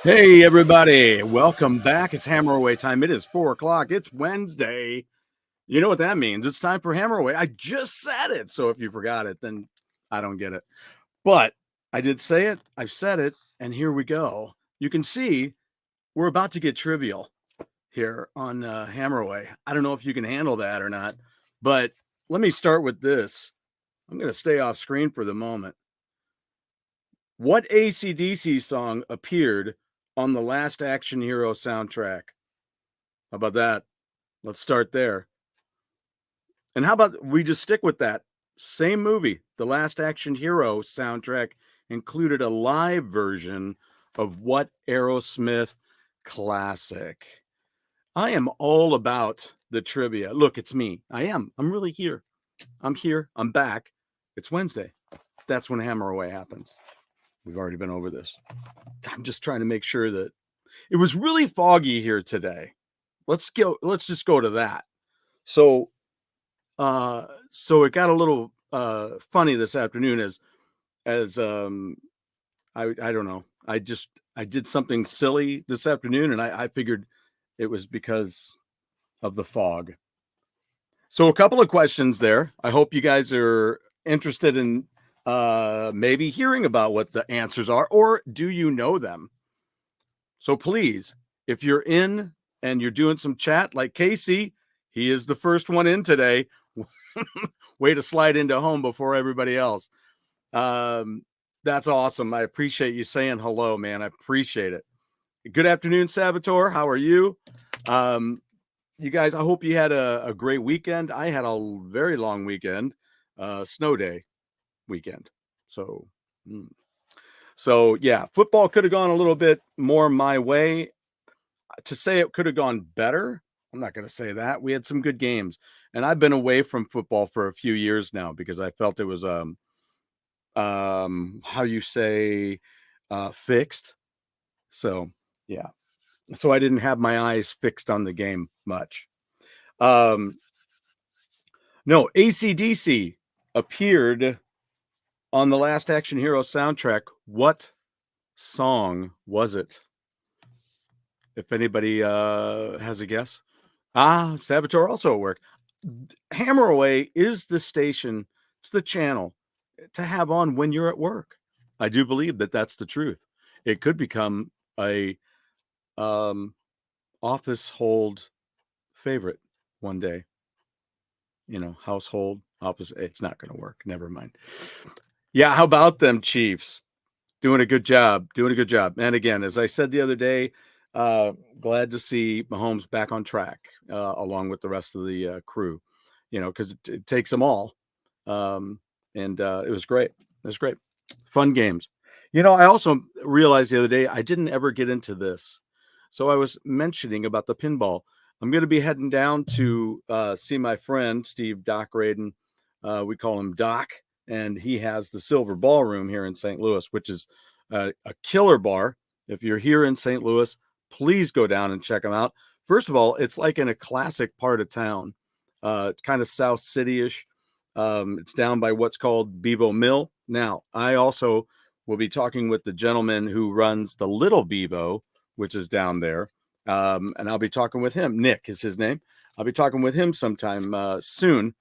Hey, everybody. Welcome back. It's Hammer Away time. It is 4 o'clock. It's Wednesday. You know what that means. It's time for Hammer Away. I just said it. So if you forgot it, then I don't get it. But I did say it. I've said it. And here we go. You can see we're about to get trivial here on Hammer Away. I don't know if you can handle that or not. But let me start with this. I'm going to stay off screen for the moment. What AC/DC song appeared on the Last Action Hero soundtrack? How about that? Let's start there. And how about we just stick with that same movie? The Last Action Hero soundtrack included a live version of what Aerosmith classic? I am all about the trivia. Look, it's me. I'm really here. I'm here. I'm back. It's Wednesday. That's when Hammer Away happens. We've already been over this. I'm just trying to make sure that it was really foggy here today. Let's just go to that. So it got a little funny this afternoon as I don't know. I did something silly this afternoon, and I figured it was because of the fog. So a couple of questions there. I hope you guys are interested in maybe hearing about what the answers are, or do you know them? So please, if you're in and you're doing some chat like Casey, he is the first one in today. Way to slide into home before everybody else. That's awesome. I appreciate you saying hello, man. I appreciate it. Good afternoon, Saboteur. How are you? You guys, I hope you had a great weekend. I had a very long weekend, snow day weekend. So yeah, football could have gone a little bit more my way. To say it could have gone better, I'm not going to say that. We had some good games, and I've been away from football for a few years now because I felt it was how you say fixed. So yeah, so I didn't have my eyes fixed on the game much. No, AC/DC appeared on the Last Action Hero soundtrack. What song was it? If anybody has a guess. Saboteur also at work. Hammer Away is the station, it's the channel to have on when you're at work. I do believe that that's the truth. It could become a office hold favorite one day. You know, household, office. It's not going to work. Never mind. Yeah, how about them Chiefs? Doing a good job. And again, as I said the other day, glad to see Mahomes back on track along with the rest of the crew, you know, because it takes them all. And it was great. Fun games. You know, I also realized the other day I didn't ever get into this. So I was mentioning about the pinball. I'm going to be heading down to see my friend, Steve Doc Radin. We call him Doc. And he has the Silver Ballroom here in St. Louis, which is a killer bar. If you're here in St. Louis, please go down and check them out. First of all, it's like in a classic part of town. It's kind of South City-ish. It's down by what's called Bevo Mill. Now, I also will be talking with the gentleman who runs the Little Bevo, which is down there. And I'll be talking with him. Nick is his name. I'll be talking with him sometime soon.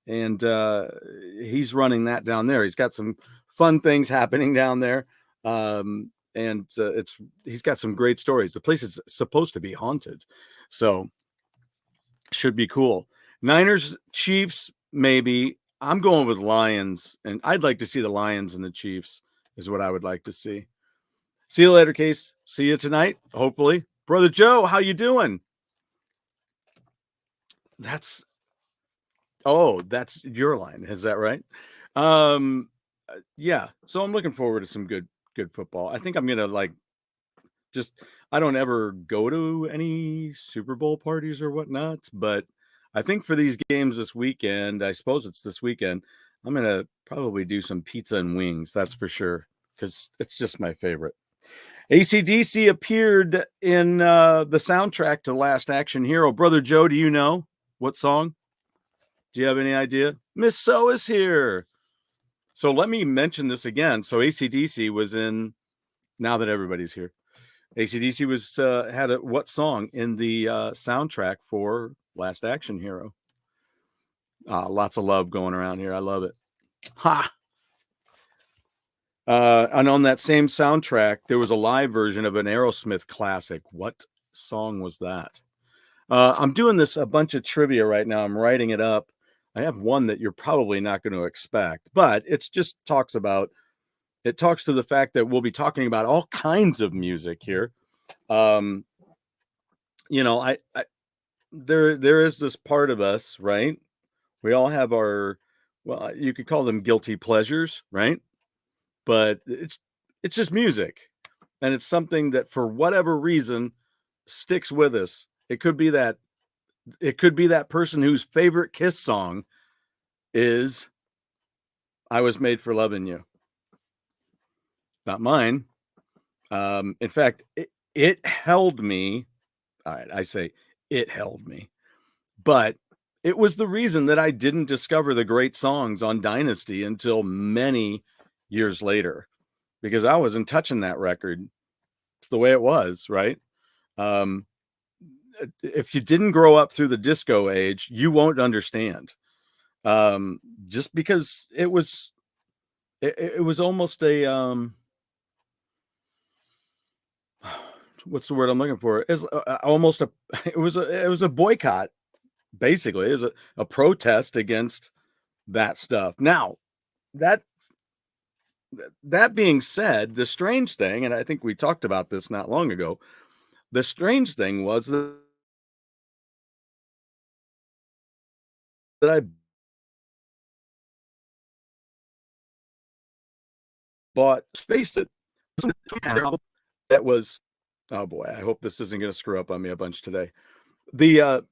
And he's running that down there. He's got some fun things happening down there. And he's got some great stories. The place is supposed to be haunted, so should be cool. Niners, Chiefs, maybe. I'm going with Lions, and I'd like to see the Lions and the Chiefs is what I would like to see. See you later, Case. See you tonight, hopefully. Brother Joe, how you doing? That's your line. Is that right? Yeah. So I'm looking forward to some good football. I think I'm going to I don't ever go to any Super Bowl parties or whatnot, but I think for these games this weekend, I suppose it's this weekend, I'm going to probably do some pizza and wings. That's for sure. Cause it's just my favorite. AC/DC appeared in the soundtrack to Last Action Hero. Brother Joe, do you know what song? Do you have any idea? Miss So is here. So let me mention this again. So AC/DC was in now that everybody's here. AC/DC was had what song in the soundtrack for Last Action Hero? Lots of love going around here. I love it. Ha! And on that same soundtrack, there was a live version of an Aerosmith classic. What song was that? I'm doing this a bunch of trivia right now. I'm writing it up. I have one that you're probably not going to expect, but it talks to the fact that we'll be talking about all kinds of music here. You know, there is this part of us, right? We all have our, well, you could call them guilty pleasures, right? But it's just music, and it's something that for whatever reason sticks with us. It could be that person whose favorite Kiss song is "I Was Made for Loving You." Not mine. In fact, it held me. All right, I say it held me, but it was the reason that I didn't discover the great songs on Dynasty until many years later, because I wasn't touching that record. It's the way it was, right? If you didn't grow up through the disco age, you won't understand. Just because it was almost a what's the word I'm looking for? It's almost a it was a boycott, basically. It was a protest against that stuff. Now, that being said, the strange thing, and I think we talked about this not long ago, the strange thing was that I bought, face it, that was, oh boy, I hope this isn't going to screw up on me a bunch today. The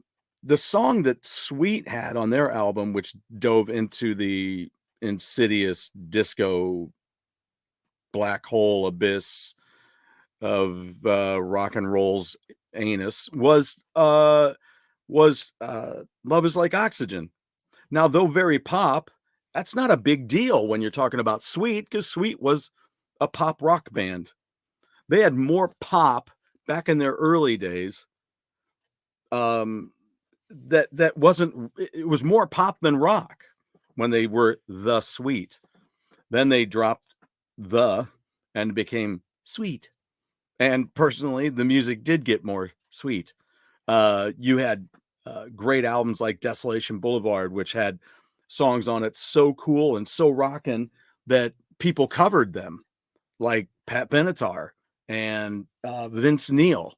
song that Sweet had on their album, which dove into the insidious disco black hole abyss of rock and roll's anus, was Love Is Like Oxygen. Now, though very pop, that's not a big deal when you're talking about Sweet, because Sweet was a pop rock band. They had more pop back in their early days. That wasn't, it was more pop than rock when they were the Sweet. Then they dropped the and became Sweet. And personally, the music did get more sweet. You had great albums like Desolation Boulevard, which had songs on it so cool and so rockin' that people covered them, like Pat Benatar and Vince Neil.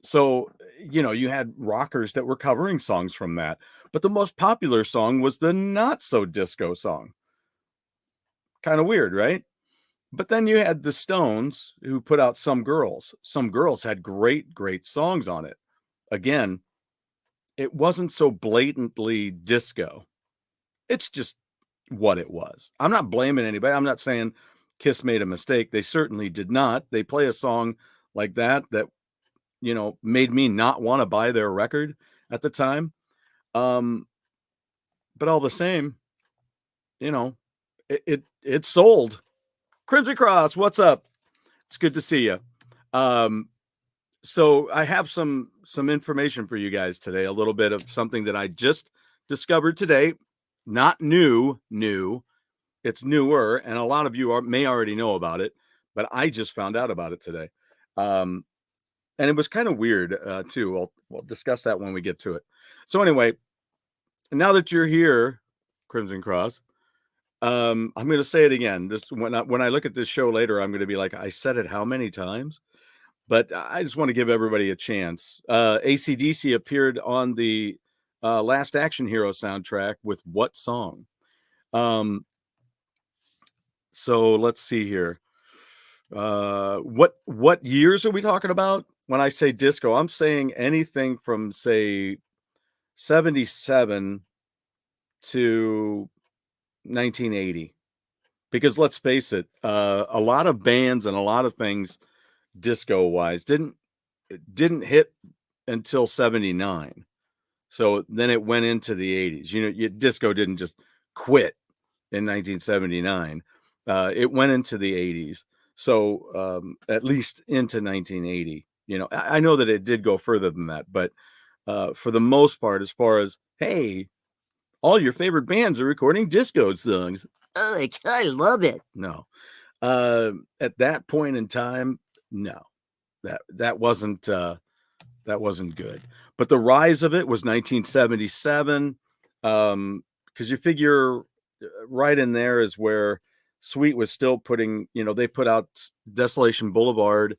So, you know, you had rockers that were covering songs from that. But the most popular song was the not so disco song. Kind of weird, right? But then you had the Stones, who put out Some Girls. Some Girls had great, great songs on it. Again, it wasn't so blatantly disco. It's just what it was. I'm not blaming anybody. I'm not saying Kiss made a mistake. They certainly did not. They play a song like that, you know, made me not want to buy their record at the time. But all the same, you know, it sold. Crimson Cross, what's up? It's good to see you. So I have some information for you guys today, a little bit of something that I just discovered today. Not new. It's newer, and a lot of you may already know about it, but I just found out about it today. And it was kind of weird, too. We'll discuss that when we get to it. So anyway, now that you're here, Crimson Cross, I'm going to say it again. This when I look at this show later, I'm going to be like, I said it how many times? But I just want to give everybody a chance. AC/DC appeared on the Last Action Hero soundtrack with what song? So let's see here. What years are we talking about? When I say disco, I'm saying anything from, say, 77 to 1980. Because let's face it, a lot of bands and a lot of things disco wise didn't hit until 79. So then it went into the 80s. You know, disco didn't just quit in 1979. It went into the 80s. So at least into 1980. You know, I know that it did go further than that, but for the most part, as far as, hey, all your favorite bands are recording disco songs. Oh, I love it. No. At that point in time, no. That wasn't good. But the rise of it was 1977. Because you figure right in there is where Sweet was still putting, you know, they put out Desolation Boulevard.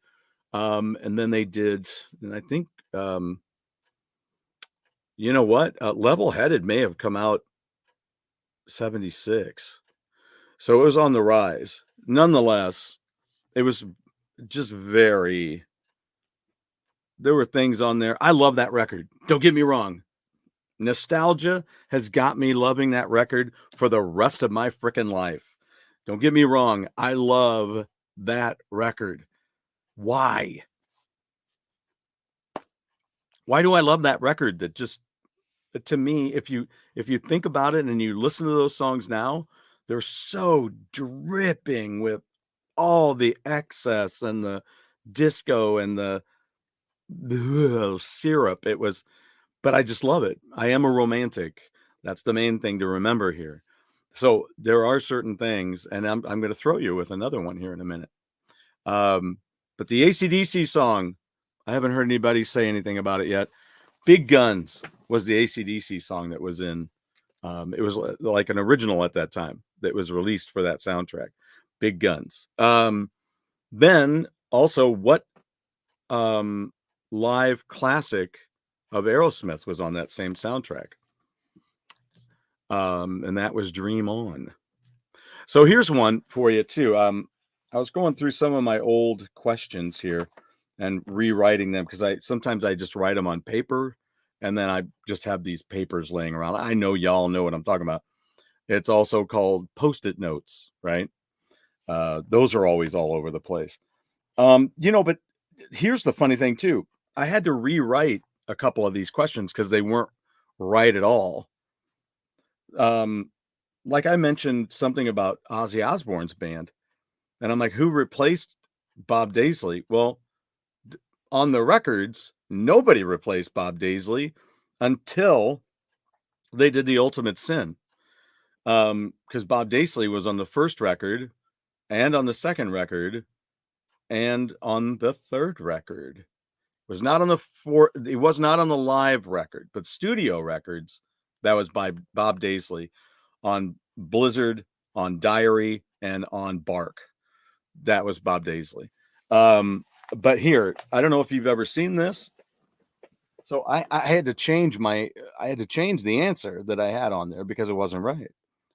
And then they did, and I think, you know what? Level Headed may have come out 76. So it was on the rise. Nonetheless, it was just very, there were things on there. I love that record. Don't get me wrong. Nostalgia has got me loving that record for the rest of my freaking life. Don't get me wrong. I love that record. Why? Why do I love that record? That just, to me, if you think about it and you listen to those songs now, they're so dripping with all the excess and the disco and the syrup. It was, but I just love it. I am a romantic. That's the main thing to remember here. So there are certain things, and I'm going to throw you with another one here in a minute. But the AC/DC song, I haven't heard anybody say anything about it yet. Big Guns was the AC/DC song that was in. It was like an original at that time that was released for that soundtrack. Big Guns. Then also, what live classic of Aerosmith was on that same soundtrack? And that was Dream On. So here's one for you too. I was going through some of my old questions here and rewriting them because sometimes I just write them on paper and then I just have these papers laying around. I know y'all know what I'm talking about. It's also called Post-it notes, right? Those are always all over the place. You know, but here's the funny thing too. I had to rewrite a couple of these questions because they weren't right at all. Like I mentioned something about Ozzy Osbourne's band, and I'm like, who replaced Bob Daisley? Well, on the records, nobody replaced Bob Daisley until they did The Ultimate Sin. Because Bob Daisley was on the first record and on the second record and on the third record. Was not on the it was not on the live record, but studio records. That was by Bob Daisley on Blizzard, on Diary, and on Bark. That was Bob Daisley. But here, I don't know if you've ever seen this. So I had to change the answer that I had on there because it wasn't right.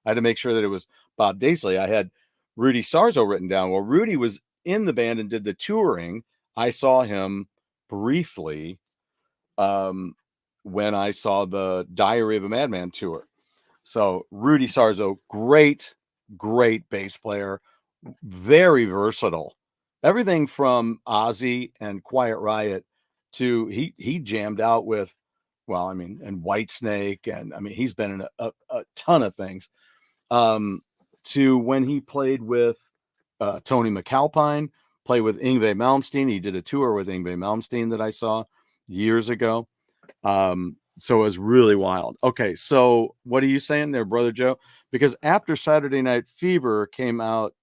I had to make sure that it was Bob Daisley. I had Rudy Sarzo written down. Well, Rudy was in the band and did the touring. I saw him briefly when I saw the Diary of a Madman tour. So Rudy Sarzo, great bass player, very versatile. Everything from Ozzy and Quiet Riot to he jammed out with, well, I mean, and Whitesnake, and I mean, he's been in a ton of things. To when he played with Tony McAlpine, played with Yngwie Malmsteen. He did a tour with Yngwie Malmsteen that I saw years ago. So it was really wild. Okay, so what are you saying there, Brother Joe? Because after Saturday Night Fever came out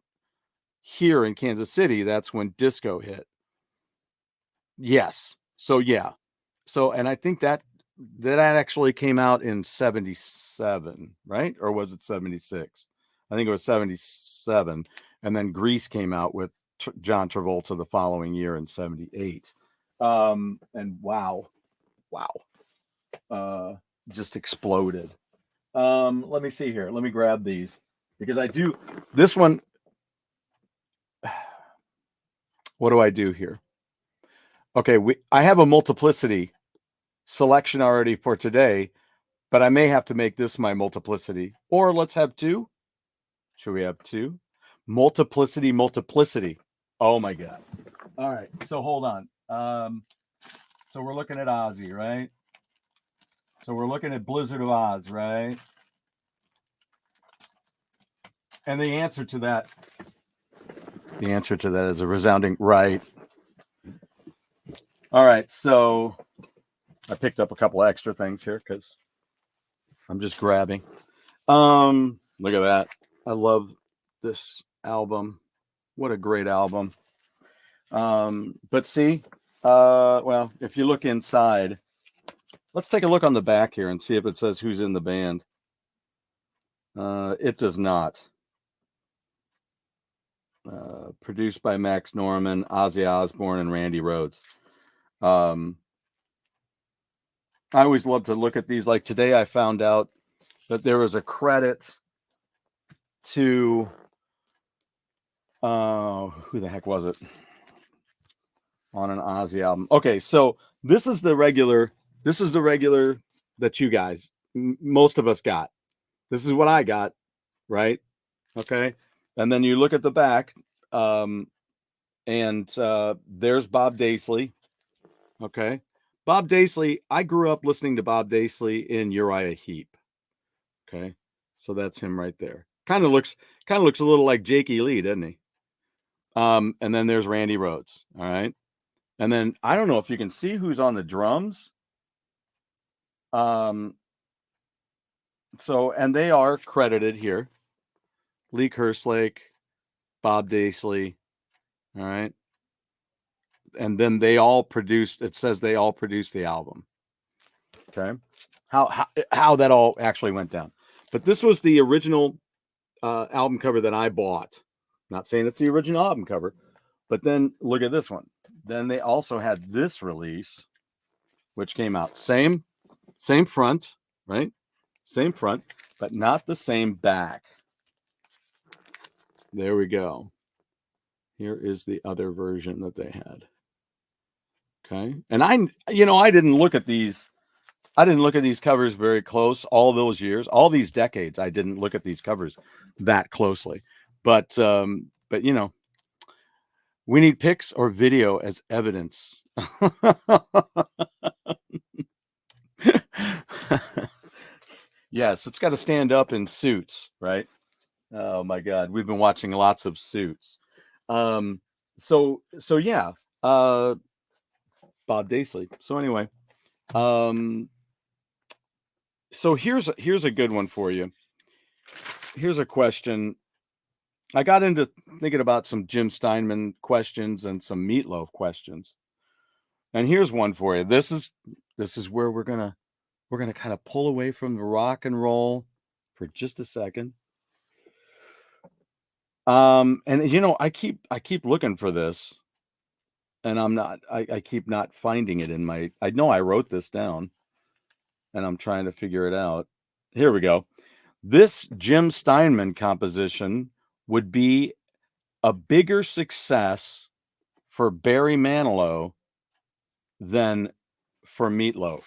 here in Kansas City, that's when disco hit. Yes. So yeah. So, and I think that actually came out in 77, right? Or was it 76? I think it was 77. And then Grease came out with John Travolta the following year in 78. And wow. Just exploded. Let me see here. Let me grab these because I do this one. What do I do here? Okay, I have a multiplicity selection already for today, but I may have to make this my multiplicity. Or let's have two. Should we have two? Multiplicity. Oh my God. All right, so hold on. So we're looking at Ozzy, right? So we're looking at Blizzard of Oz, right? And the answer to that The answer to that is a resounding right. All right, so I picked up a couple of extra things here because I'm just grabbing. Look at that. I love this album. What a great album. But see, well, if you look inside, let's take a look on the back here and see if it says who's in the band. It does not. Produced by Max Norman, Ozzy Osbourne, and Randy Rhoads. I always love to look at these. Like today, I found out that there was a credit to who the heck was it on an Ozzy album? Okay, so this is the regular that you guys, most of us got. This is what I got, right? Okay, and then you look at the back, and there's Bob Daisley. Okay, Bob Daisley. I grew up listening to Bob Daisley in Uriah Heep. Okay, so that's him right there. Kind of looks a little like Jakey Lee, doesn't he? And then there's Randy Rhoads. All right, and then I don't know if you can see who's on the drums. So, and they are credited here. Lee Kerslake, Bob Daisley. All right. And then they all produced, it says they all produced the album. Okay. How that all actually went down. But this was the original album cover that I bought. Not saying it's the original album cover, but then look at this one. Then they also had this release, which came out same front, right? Same front, but not the same back. There we go. Here is the other version that they had. Okay. And I didn't look at these. I didn't look at these covers very close all those years, all these decades. I didn't look at these covers that closely. But we need pics or video as evidence. Yes, it's got to stand up in Suits, right? Oh my God, we've been watching lots of Suits. So yeah, Bob Daisley. So anyway, so here's a good one for you. Here's a question. I got into thinking about some Jim Steinman questions and some Meatloaf questions, and here's one for you. This is where we're gonna kind of pull away from the rock and roll for just a second. And I keep looking for this, and I keep not finding it in my. I know I wrote this down, and I'm trying to figure it out. Here we go. This Jim Steinman composition would be a bigger success for Barry Manilow than for Meatloaf.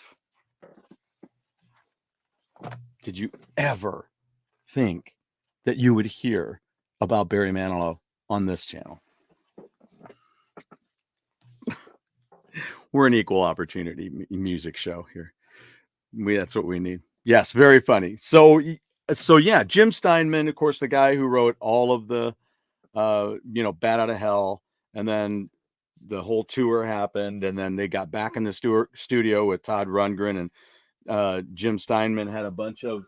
Did you ever think that you would hear about Barry Manilow on this channel? We're an equal opportunity music show here. That's what we need. Yes, very funny. So yeah, Jim Steinman, of course, the guy who wrote all of the, Bat Out of Hell, and then the whole tour happened, and then they got back in the studio with Todd Rundgren, and Jim Steinman had a bunch of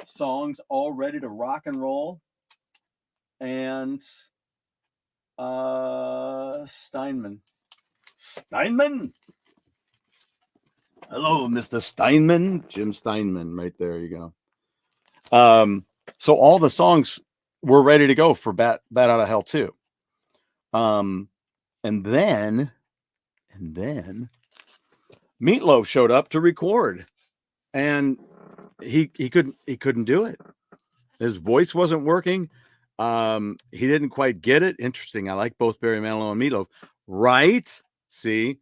songs all ready to rock and roll, and Steinman. Hello, Mr. Steinman. Jim Steinman, right there. You go. So all the songs were ready to go for Bat Out of Hell 2. And then Meatloaf showed up to record, and he couldn't do it. His voice wasn't working. He didn't quite get it. Interesting. I like both Barry Manilow and Meatloaf. Right? See,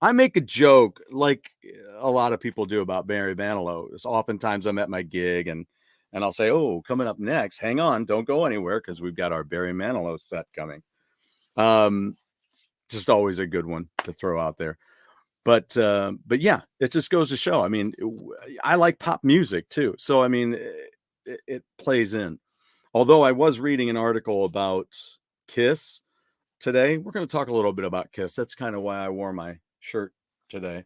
I make a joke like a lot of people do about Barry Manilow. Oftentimes I'm at my gig and I'll say, "Oh, coming up next, hang on, don't go anywhere because we've got our Barry Manilow set coming." Just always a good one to throw out there. But yeah, it just goes to show. I mean, I like pop music too, so I mean, it plays in. Although I was reading an article about Kiss today. We're going to talk a little bit about Kiss. That's kind of why I wore my shirt today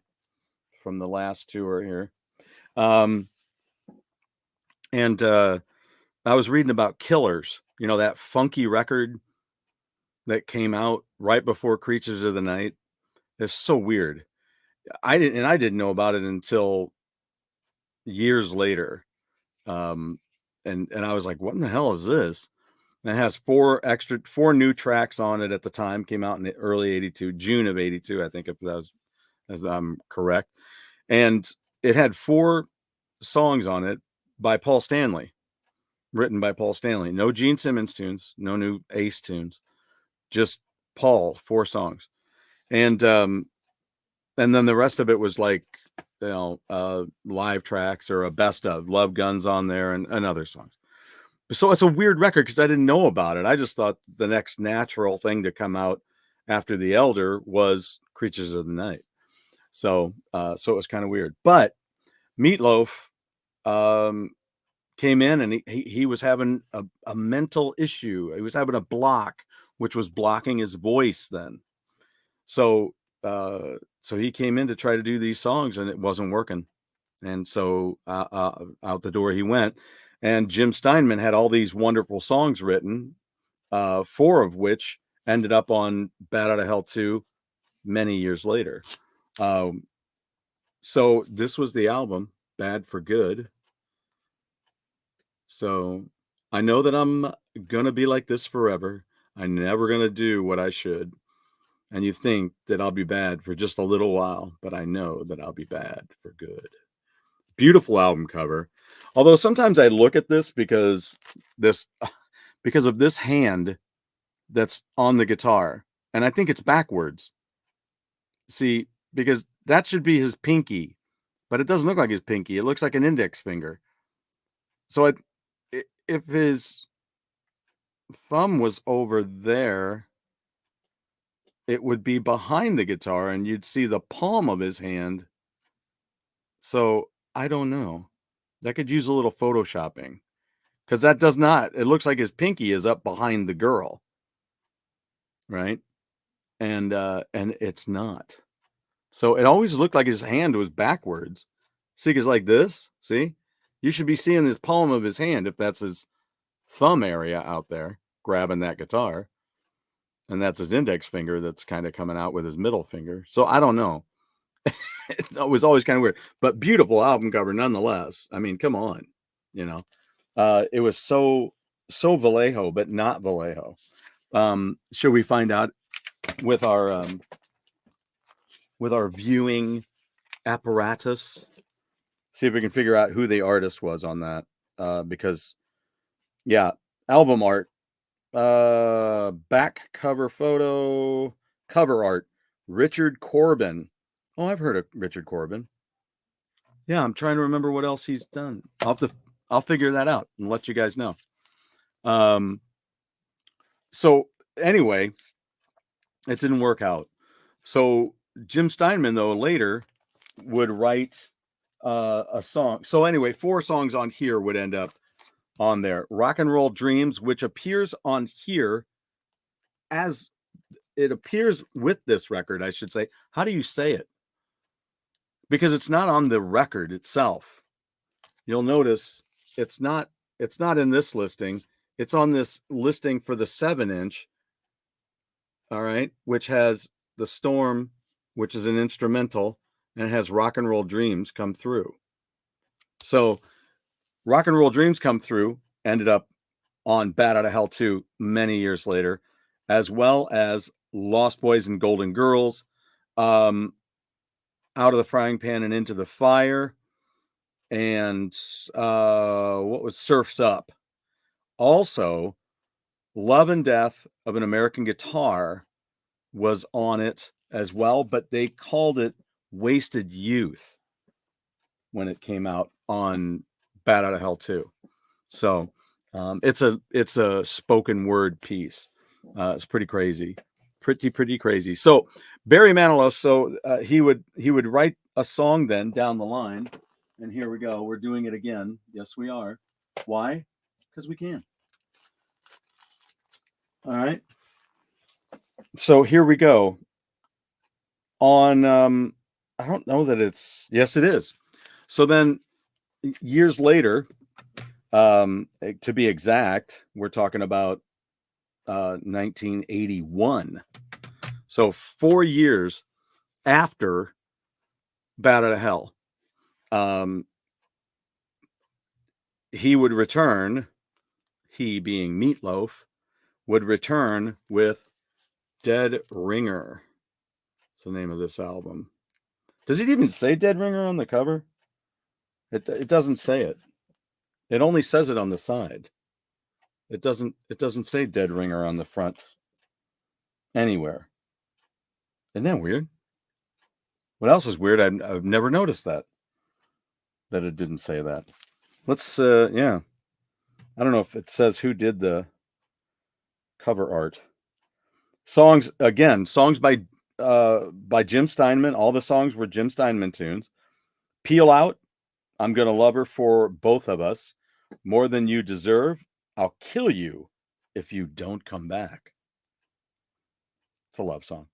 from the last tour here. And I was reading about Killers, you know, that funky record that came out right before Creatures of the Night. It's so weird. I didn't know about it until years later. And I was like, what in the hell is this? And it has four new tracks on it at the time. Came out in the early 82, June of 82, I think, if I'm correct. And it had 4 songs on it by Paul Stanley, written by Paul Stanley. No Gene Simmons tunes, no new Ace tunes, just Paul, 4 songs. And then the rest of it was like, you know, live tracks or a best of Love Guns on there and other songs. So it's a weird record because I didn't know about it. I just thought the next natural thing to come out after The Elder was Creatures of the Night. So it was kind of weird. But Meatloaf came in and he was having a mental issue. He was having a block, which was blocking his voice then. So he came in to try to do these songs and it wasn't working. And so out the door he went. And Jim Steinman had all these wonderful songs written, 4 of which ended up on Bat Out of Hell 2 many years later. So this was the album, Bad for Good. So I know that I'm going to be like this forever. I'm never going to do what I should. And you think that I'll be bad for just a little while, but I know that I'll be bad for good. Beautiful album cover. Although sometimes I look at this because of this hand that's on the guitar, and I think it's backwards. See, because that should be his pinky, but it doesn't look like his pinky. It looks like an index finger. So if his thumb was over there, it would be behind the guitar and you'd see the palm of his hand. So I don't know. That could use a little photoshopping because that does not. It looks like his pinky is up behind the girl, right? And it's not. So it always looked like his hand was backwards. See, because like this, see, you should be seeing his palm of his hand if that's his thumb area out there grabbing that guitar, and that's his index finger that's kind of coming out with his middle finger. So I don't know. It was always kind of weird, but beautiful album cover nonetheless. I mean, come on, you know, it was so Vallejo, but not Vallejo. Should we find out with our viewing apparatus? See if we can figure out who the artist was on that, because yeah, album art, back cover photo, cover art, Richard Corbin. Oh, I've heard of Richard Corbin. Yeah, I'm trying to remember what else he's done. I'll figure that out and let you guys know. So anyway, it didn't work out. So Jim Steinman, though, later would write a song. So anyway, 4 songs on here would end up on there. Rock and Roll Dreams, which appears on here as it appears with this record, I should say. How do you say it? Because it's not on the record itself. You'll notice it's not in this listing. It's on this listing for the 7-inch. All right, which has The Storm, which is an instrumental, and it has Rock and Roll Dreams come through. So Rock and Roll Dreams come through, ended up on Bat Out of Hell 2 many years later, as well as Lost Boys and Golden Girls, Out of the Frying Pan and Into the Fire, and what was Surf's Up. Also, Love and Death of an American Guitar was on it as well, but they called it Wasted Youth when it came out on Bat Out of Hell 2. So it's a spoken word piece. It's pretty crazy. Pretty crazy. So Barry Manilow, so he would write a song then down the line, and here we go. We're doing it again. Yes, we are. Why? Because we can. All right. So here we go. On I don't know that it's, yes, it is. So then years later, to be exact, we're talking about 1981. So 4 years after Bat Out of Hell, he would return, he being Meatloaf, would return with Dead Ringer. It's the name of this album. Does it even say Dead Ringer on the cover? It doesn't say it. It only says it on the side. It doesn't say Dead Ringer on the front anywhere. Isn't that weird? What else is weird? I've never noticed that it didn't say that. Let's yeah. I don't know if it says who did the cover art. Songs by Jim Steinman. All the songs were Jim Steinman tunes. Peel Out, I'm Gonna Love Her for Both of Us, More Than You Deserve, I'll Kill You If You Don't Come Back. It's a love song.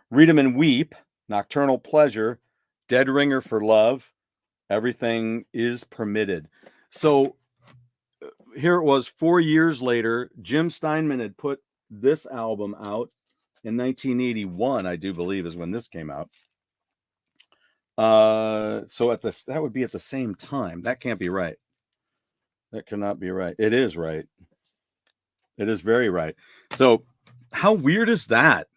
Read 'Em and Weep, Nocturnal Pleasure, Dead Ringer for Love, Everything Is Permitted. So here it was 4 years later. Jim Steinman had put this album out in 1981, I do believe, is when this came out. So that would be at the same time. That can't be right. That cannot be right. It is right. It is very right. So how weird is that?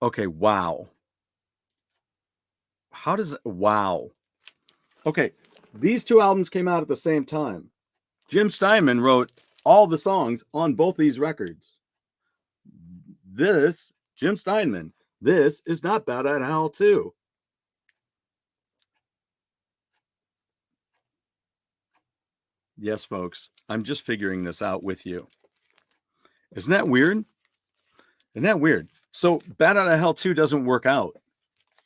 Okay, wow. How does it, wow. Okay, these two albums came out at the same time. Jim Steinman wrote all the songs on both these records. This, Jim Steinman, this is not Bat Out of Hell 2. Yes, folks, I'm just figuring this out with you. Isn't that weird? Isn't that weird? So Bat Out of Hell 2 doesn't work out,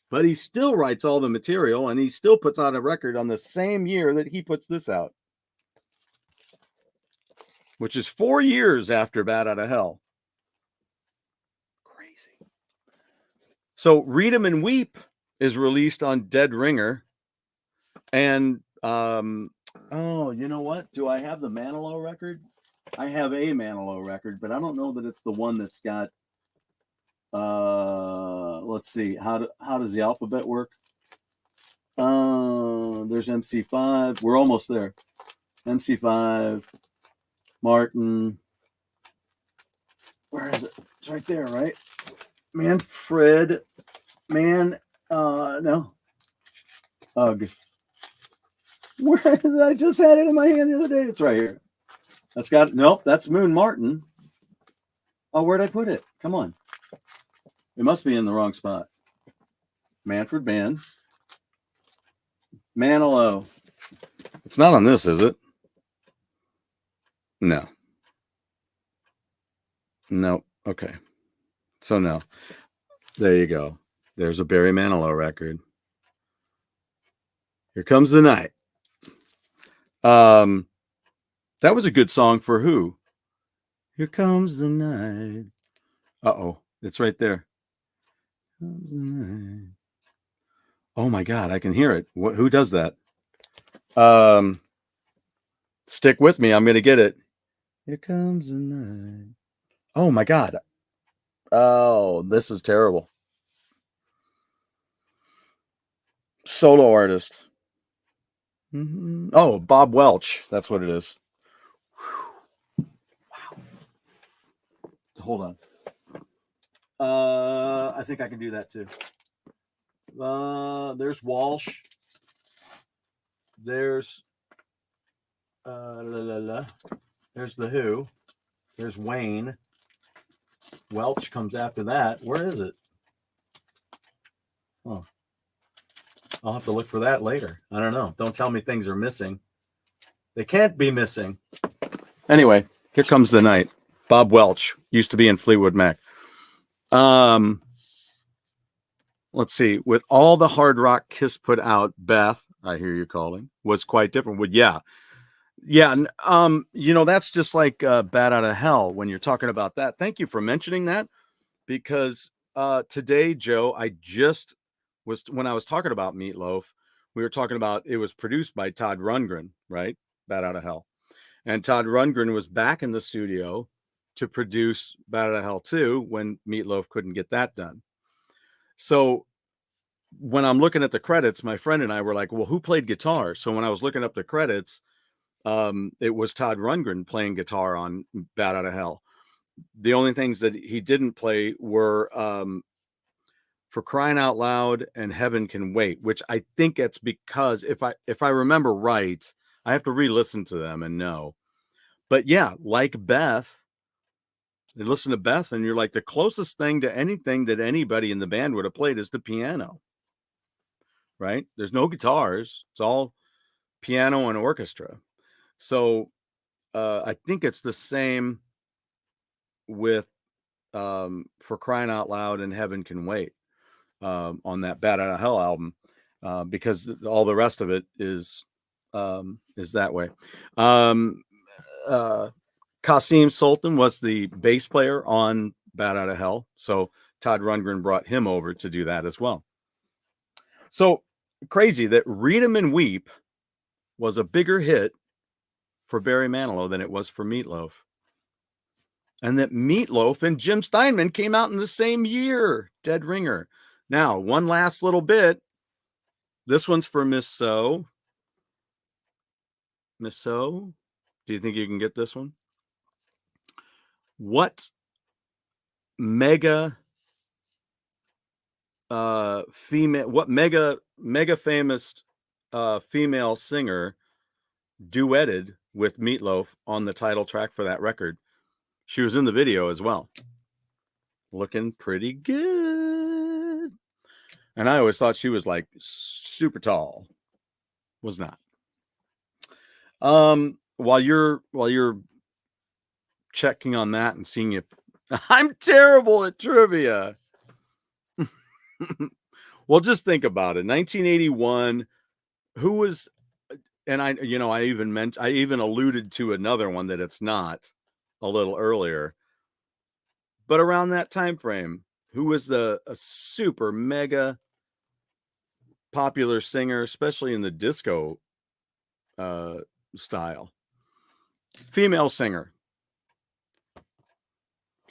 but he still writes all the material and he still puts out a record on the same year that he puts this out, which is 4 years after Bat Out of Hell. Crazy. So Read 'Em and Weep is released on Dead Ringer. And oh, you know what? Do I have the Manilow record? I have a Manilow record, but I don't know that it's the one that's got let's see, how does the alphabet work? There's MC5. We're almost there. MC5, Martin. Where is it? It's right there, right? Manfred. No. Ugh. Where is it? I just had it in my hand the other day. It's right here. That's got, nope, that's Moon Martin. Oh, where'd I put it? Come on. It must be in the wrong spot. Manfred Band. Manilow. It's not on this, is it? No. No. Okay. So no. There you go. There's a Barry Manilow record. Here Comes the Night. That was a good song for who? Here Comes the Night. Uh-oh. It's right there. Oh my God, I can hear it. Who does that? Stick with me. I'm going to get it. Here Comes the Night. Oh my God. Oh, this is terrible. Solo artist. Oh, Bob Welch. That's what it is. Wow. Hold on. I think I can do that too. There's Walsh. There's there's the Who. There's Wayne. Welch comes after that. Where is it? Oh, I'll have to look for that later. I don't know. Don't tell me things are missing. They can't be missing. Anyway, Here Comes the Night. Bob Welch used to be in Fleetwood Mac. Let's see. With all the hard rock Kiss put out, Beth, I hear you calling, was quite different. Well, yeah. Yeah, that's just like Bat Out of Hell when you're talking about that. Thank you for mentioning that because today, Joe, I just was when I was talking about Meatloaf, we were talking about it was produced by Todd Rundgren, right? Bat Out of Hell. And Todd Rundgren was back in the studio to produce Bat Out of Hell 2 when Meatloaf couldn't get that done. So when I'm looking at the credits, my friend and I were like, well, who played guitar? So when I was looking up the credits, it was Todd Rundgren playing guitar on Bat Out of Hell. The only things that he didn't play were For Crying Out Loud and Heaven Can Wait, which I think it's because if I remember right, I have to re-listen to them and know. But yeah, like Beth, you listen to Beth and you're like, the closest thing to anything that anybody in the band would have played is the piano, right? There's no guitars. It's all piano and orchestra. So I think it's the same with For Crying Out Loud and Heaven Can Wait on that Bat Out of Hell album because all the rest of it is that way. Qasim Sultan was the bass player on Bat Out of Hell, so Todd Rundgren brought him over to do that as well. So crazy that Read 'Em and Weep was a bigger hit for Barry Manilow than it was for Meatloaf. And that Meatloaf and Jim Steinman came out in the same year. Dead ringer. Now, one last little bit. This one's for Miss So. Miss So, do you think you can get this one? What mega famous female singer duetted with Meatloaf on the title track for that record? She was in the video as well. Looking pretty good. And I always thought she was like super tall. Was not. While you're checking on that and seeing if I'm terrible at trivia. Well, just think about it. 1981, who was, and I even alluded to another one that it's not a little earlier, but around that time frame, who was a super mega popular singer, especially in the disco style, female singer.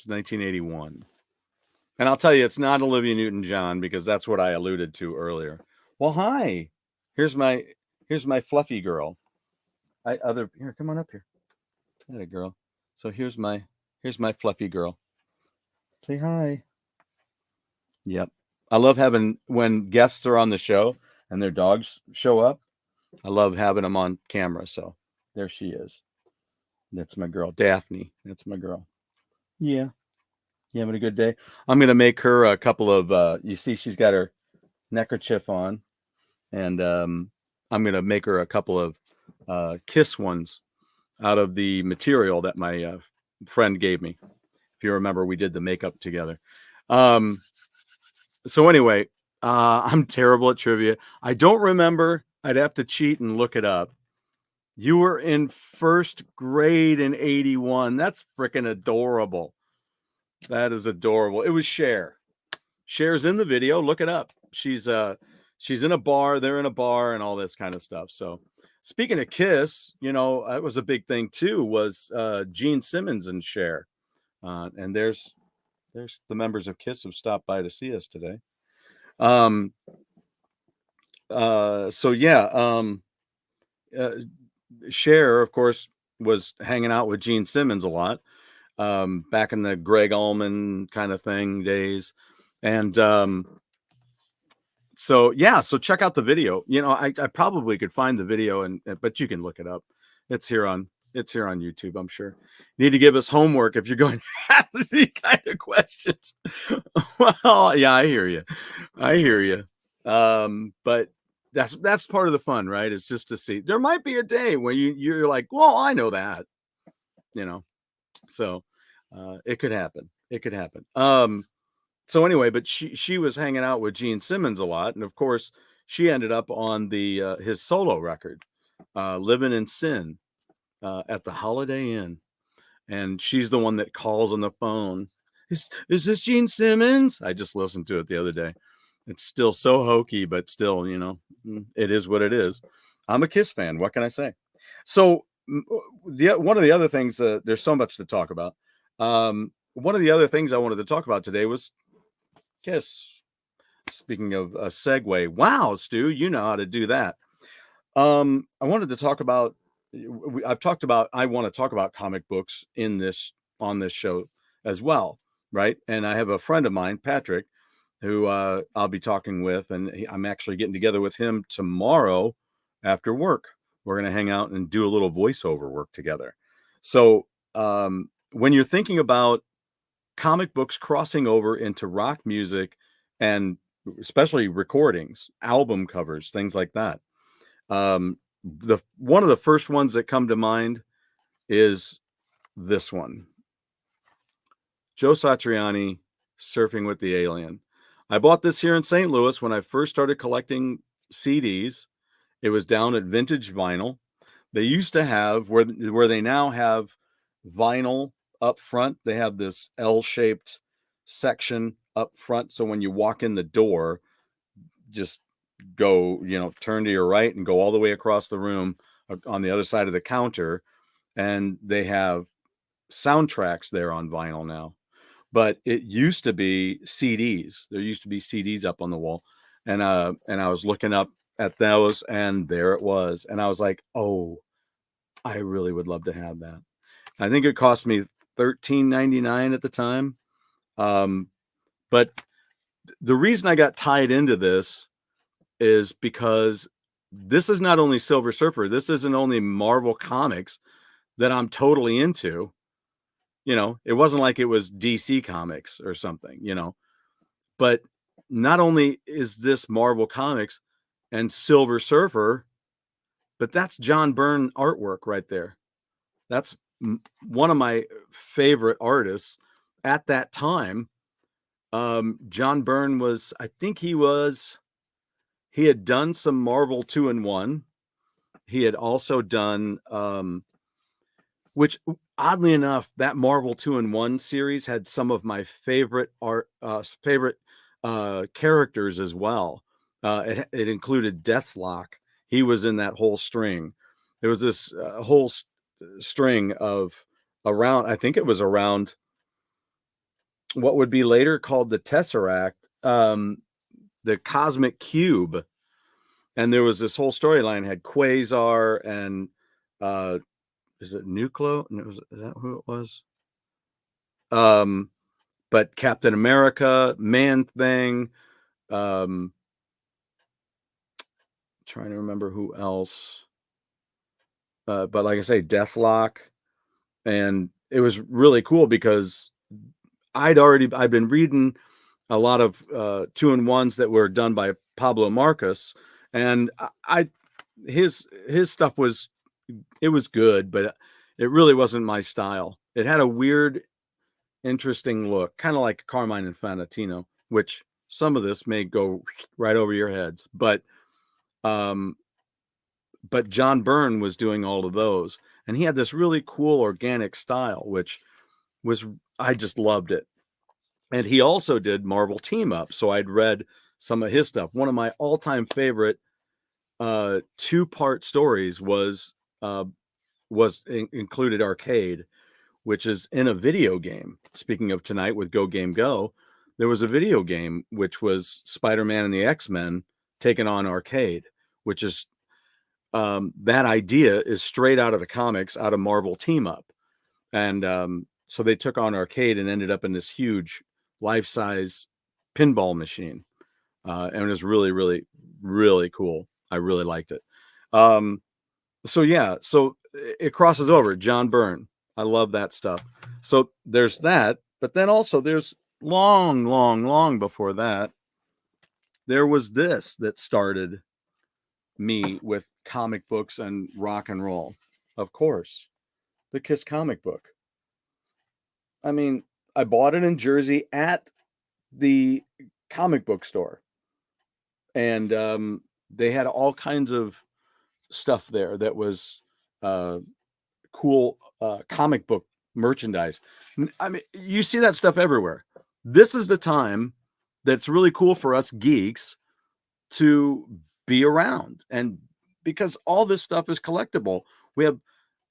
1981. And I'll tell you, it's not Olivia Newton-John because that's what I alluded to earlier. Well, hi. Here's my fluffy girl. Here, come on up here. Hey, girl. So here's my fluffy girl. Say hi. Yep. I love having when guests are on the show and their dogs show up. I love having them on camera. So there she is. That's my girl, Daphne. That's my girl. Yeah. You having a good day? I'm going to make her a couple of, you see, she's got her neckerchief on. And I'm going to make her a couple of kiss ones out of the material that my friend gave me. If you remember, we did the makeup together. So anyway, I'm terrible at trivia. I don't remember. I'd have to cheat and look it up. You were in first grade in 81. That's freaking adorable. That is adorable. It was Cher. Cher's in the video. Look it up. She's in a bar. They're in a bar and all this kind of stuff. So speaking of Kiss, that was a big thing too, was Gene Simmons and Cher. And there's the members of Kiss have stopped by to see us today. Cher, of course, was hanging out with Gene Simmons a lot back in the Greg Allman kind of thing days. And so check out the video. I probably could find the video, but you can look it up. It's here on YouTube, I'm sure. You need to give us homework if you're going to ask these kind of questions. Well, yeah, I hear you. But that's part of the fun, right? It's just to see. There might be a day where you're like, well, I know that, so it could happen. So anyway, but she was hanging out with Gene Simmons a lot, and of course, she ended up on his solo record, "Living in Sin," at the Holiday Inn, and she's the one that calls on the phone. Is this Gene Simmons? I just listened to it the other day. It's still so hokey, but still, it is what it is. I'm a Kiss fan. What can I say? So one of the other things, there's so much to talk about. One of the other things I wanted to talk about today was Kiss. Speaking of a segue, wow, Stu, you know how to do that. I wanted to talk about. I want to talk about comic books on this show as well, right? And I have a friend of mine, Patrick, who I'll be talking with, and I'm actually getting together with him tomorrow after work. We're going to hang out and do a little voiceover work together. So when you're thinking about comic books crossing over into rock music, and especially recordings, album covers, things like that, one of the first ones that come to mind is this one. Joe Satriani, Surfing with the Alien. I bought this here in St. Louis when I first started collecting CDs. It was down at Vintage Vinyl. They used to have where they now have vinyl up front. They have this L-shaped section up front. So when you walk in the door, just go, turn to your right and go all the way across the room on the other side of the counter. And they have soundtracks there on vinyl now. But it used to be CDs. There used to be CDs up on the wall. And I was looking up at those, and there it was. And I was like, oh, I really would love to have that. I think it cost me $13.99 at the time. But the reason I got tied into this is because this is not only Silver Surfer. This isn't only Marvel Comics that I'm totally into. It wasn't like it was DC Comics or something, but not only is this Marvel Comics and Silver Surfer, but that's John Byrne artwork right there. That's one of my favorite artists at that time. John Byrne was, I think he had done some Marvel 2-in-1. He had also done, which oddly enough, that Marvel 2-in-1 series had some of my favorite characters as well. It included Deathlock. He was in that whole string. There was this whole string of around, I think it was around what would be later called the Tesseract, the Cosmic Cube. And there was this whole storyline, had Quasar and is it Nuclear? Is that who it was? But Captain America, Man-Thing, trying to remember who else. But like I say, Deathlock. And it was really cool because I'd been reading a lot of 2-in-1s that were done by Pablo Marcus, and his stuff was good, but it really wasn't my style. It had a weird, interesting look, kind of like Carmine Infantino, which some of this may go right over your heads, but John Byrne was doing all of those, and he had this really cool organic style, which I just loved it. And he also did Marvel Team Up, so I'd read some of his stuff. One of my all-time favorite 2-part stories included Arcade, which is in a video game. Speaking of tonight with Go Game Go, there was a video game which was Spider-Man and the X-Men taking on Arcade, which is that idea is straight out of the comics, out of Marvel Team Up. And so they took on Arcade and ended up in this huge life-size pinball machine. And it was really, really, really cool. I really liked it. So it crosses over. John Byrne. I love that stuff. So there's that. But then also there's long, long, long before that, there was this that started me with comic books and rock and roll. Of course, the Kiss comic book. I mean, I bought it in Jersey at the comic book store. And they had all kinds of stuff there that was cool comic book merchandise. I mean, you see that stuff everywhere. This is the time that's really cool for us geeks to be around, and because all this stuff is collectible, we have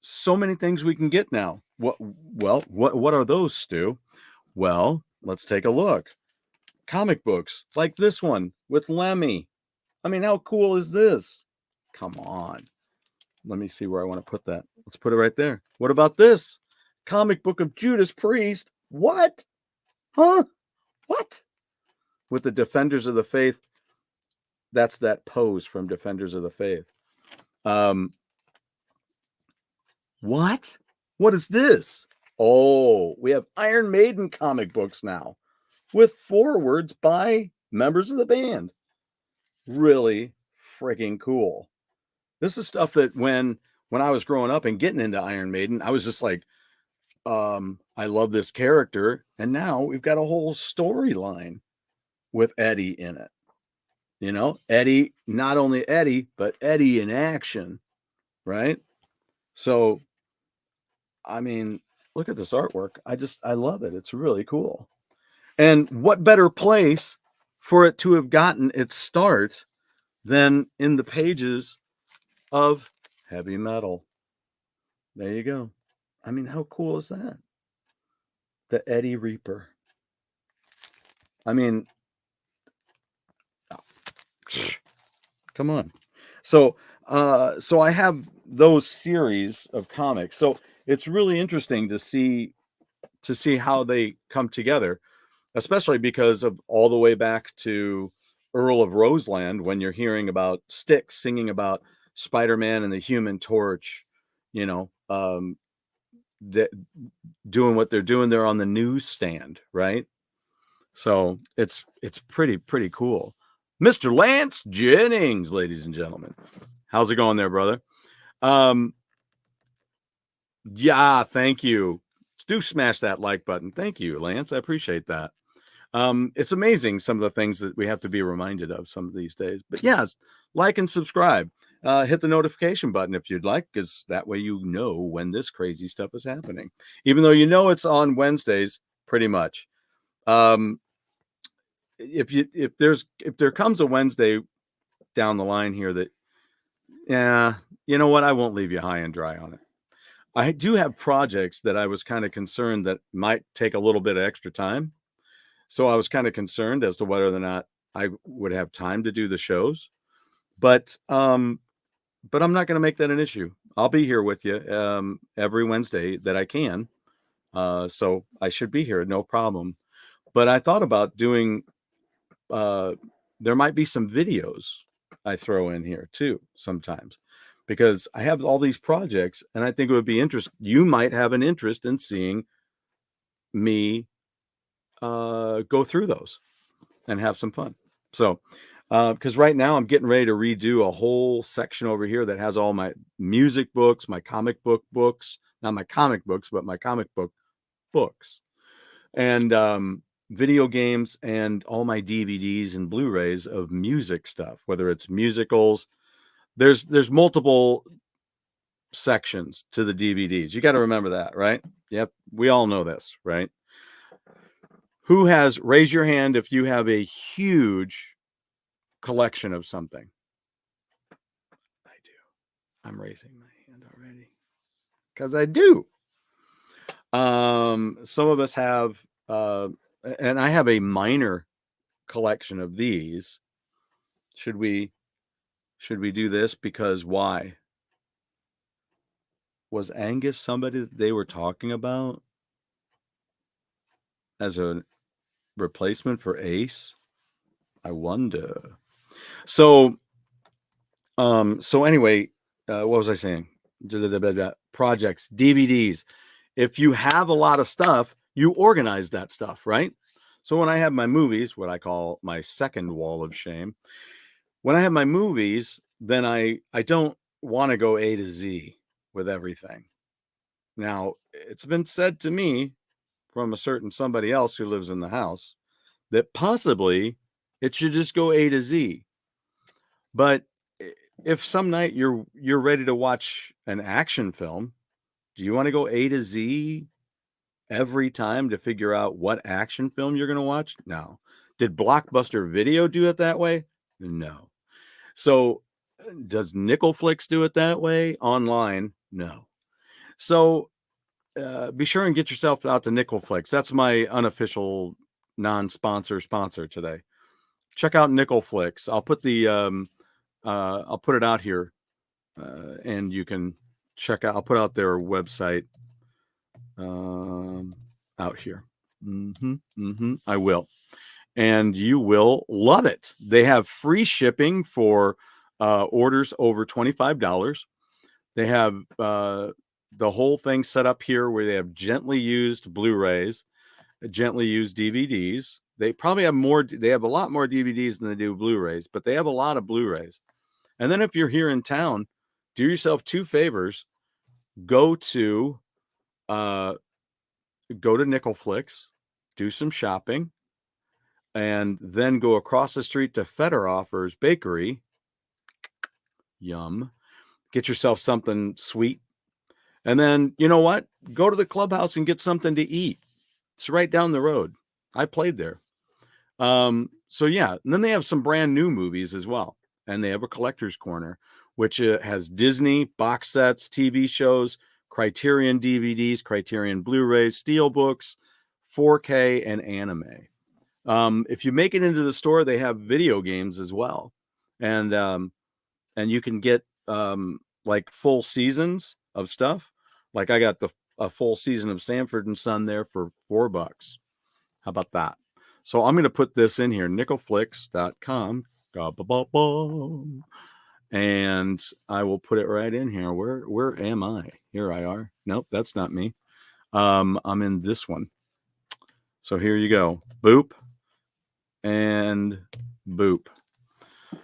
so many things we can get now. What are those, Stu? Well, let's take a look. Comic books like this one with Lemmy. I mean, how cool is this? Come on. Let me see where I want to put that. Let's put it right there. What about this? Comic book of Judas Priest. What? Huh? What? With the Defenders of the Faith. That's that pose from Defenders of the Faith. What? What is this? Oh, we have Iron Maiden comic books now with forewords by members of the band. Really freaking cool. This is stuff that when I was growing up and getting into Iron Maiden, I was just like, I love this character. And now we've got a whole storyline with Eddie in it. You know, Eddie, not only Eddie, but Eddie in action, right? So, I mean, look at this artwork. I love it. It's really cool. And what better place for it to have gotten its start than in the pages of heavy metal? There you go. I mean, how cool is that? The Eddie Reaper. I mean, come on. So I have those series of comics. So it's really interesting to see how they come together, especially because of all the way back to Earl of Roseland, when you're hearing about Styx singing about Spider-Man and the Human Torch, you know, doing what they're doing there on the newsstand, right? So it's pretty cool. Mr. Lance Jennings, ladies and gentlemen. How's it going there, brother? Yeah, thank you. Do smash that like button. Thank you, Lance. I appreciate that. It's amazing some of the things that we have to be reminded of some of these days. But yeah, like and subscribe. Hit the notification button if you'd like, because that way you know when this crazy stuff is happening. Even though you know it's on Wednesdays, pretty much. If there comes a Wednesday down the line here that, yeah, you know what, I won't leave you high and dry on it. I do have projects that I was kind of concerned that might take a little bit of extra time. So I was kind of concerned as to whether or not I would have time to do the shows. But I'm not going to make that an issue. I'll be here with you every Wednesday that I can. So I should be here, no problem. But I thought about doing, there might be some videos I throw in here too sometimes, because I have all these projects and I think it would be interesting. You might have an interest in seeing me go through those and have some fun. So, because right now I'm getting ready to redo a whole section over here that has all my music books, my comic book books, not my comic books, but my comic book books, and video games, and all my DVDs and Blu-rays of music stuff, whether it's musicals. There's multiple sections to the DVDs. You got to remember that, right? Yep. We all know this, right? Who has, raise your hand if you have a huge collection of something. I do. I'm raising my hand already because I do. Some of us have, and I have a minor collection of these. Should we do this? Because why? Was Angus somebody that they were talking about as a replacement for Ace? I wonder. So anyway, what was I saying? Projects, DVDs. If you have a lot of stuff, you organize that stuff, right? So when I have my movies, what I call my second wall of shame, when I have my movies, then I don't want to go A to Z with everything. Now, it's been said to me from a certain somebody else who lives in the house that possibly it should just go A to Z. But if some night you're ready to watch an action film, Do you want to go A to Z every time to figure out what action film you're going to watch? No. Did Blockbuster Video do it that way? No. So does Nickelflix do it that way online? No. So be sure and get yourself out to Nickelflix. That's my unofficial non-sponsor sponsor today. Check out Nickelflix. I'll put I'll put it out here, and you can check out. I'll put out their website out here. I will, and you will love it. They have free shipping for orders over $25. They have the whole thing set up here where they have gently used Blu-rays, gently used DVDs. They probably have more. They have a lot more DVDs than they do Blu-rays, but they have a lot of Blu-rays. And then if you're here in town, do yourself two favors. Go to Nickelflix, do some shopping, and then go across the street to Federhofer's Bakery. Yum. Get yourself something sweet. And then, you know what? Go to the clubhouse and get something to eat. It's right down the road. I played there. So yeah, and then they have some brand new movies as well. And they have a collector's corner, which has Disney box sets, TV shows, Criterion DVDs, Criterion Blu-rays, Steelbooks, 4K, and anime. If you make it into the store, they have video games as well. And you can get like full seasons of stuff. Like I got a full season of Sanford and Son there for $4. How about that? So I'm going to put this in here, nickelflix.com. And I will put it right in here. Where am I? Here I are. Nope, that's not me. I'm in this one. So here you go. Boop and boop.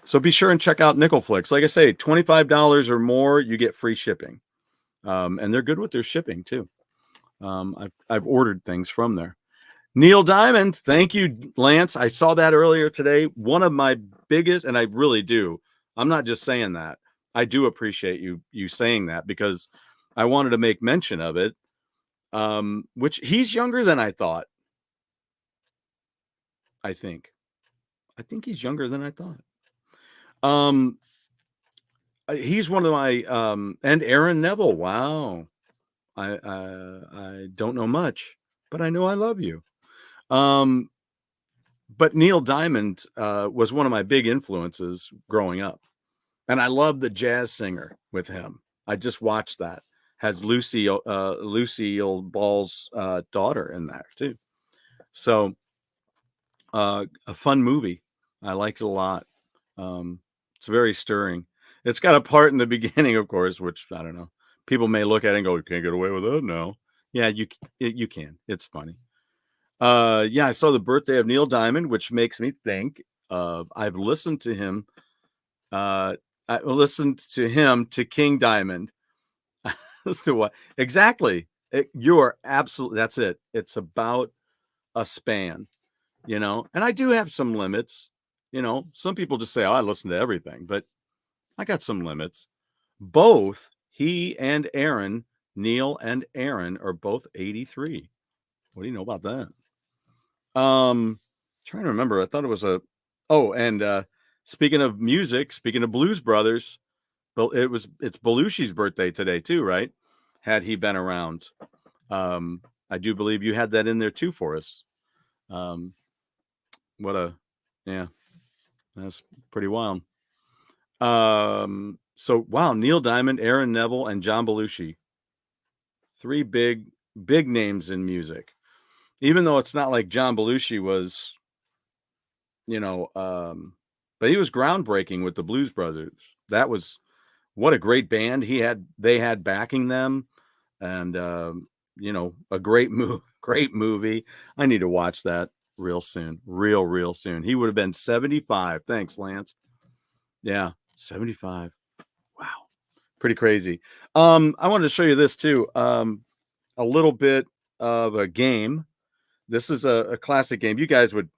So be sure and check out Nickelflix. Like I say, $25 or more, you get free shipping. And they're good with their shipping too. I've ordered things from there. Neil Diamond, thank you, Lance. I saw that earlier today. One of my biggest, and I really do. I'm not just saying that. I do appreciate you saying that because I wanted to make mention of it. Which he's younger than I thought. I think he's younger than I thought. He's one of my and Aaron Neville. Wow. I don't know much, but I know I love you. But Neil Diamond was one of my big influences growing up. And I love The Jazz Singer with him. I just watched that. Has Lucille Ball's daughter in there too. So a fun movie. I liked it a lot. It's very stirring. It's got a part in the beginning, of course, which I don't know. People may look at it and go, "You can't get away with that." No. Yeah, you can. It's funny. Yeah, I saw The Birthday of Neil Diamond, which makes me think of I've listened to him. I listened to him to King Diamond. Listen to what exactly? You're absolutely. That's it. It's about a span, and I do have some limits. Some people just say, "Oh, I listen to everything," but I got some limits. Both he and Aaron, Neil and Aaron, are both 83. What do you know about that? Trying to remember. I thought it was and speaking of music, speaking of Blues Brothers, it's Belushi's birthday today too, right? Had he been around. I do believe you had that in there too for us. That's pretty wild. So wow, Neil Diamond, Aaron Neville, and John Belushi. 3 big names in music. Even though it's not like John Belushi was, but he was groundbreaking with the Blues Brothers. That was what a great band they had backing them, and a great movie. I need to watch that real soon, real soon. He would have been 75. Thanks, Lance. Yeah, 75. Wow, pretty crazy. I wanted to show you this too. A little bit of a game. This is a classic game. You guys would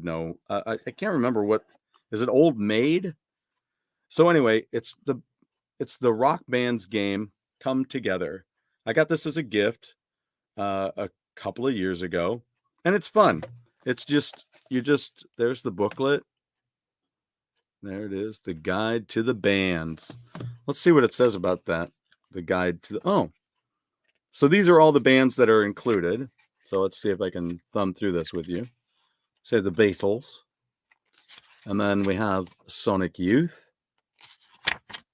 know. I can't remember what is it. Old Maid. So anyway, it's the Rock Band's game Come Together. I got this as a gift a couple of years ago, and it's fun. It's just there's the booklet. There it is, the guide to the bands. Let's see what it says about that. The guide to the so these are all the bands that are included. So let's see if I can thumb through this with you. Say the Beatles, and then we have Sonic Youth.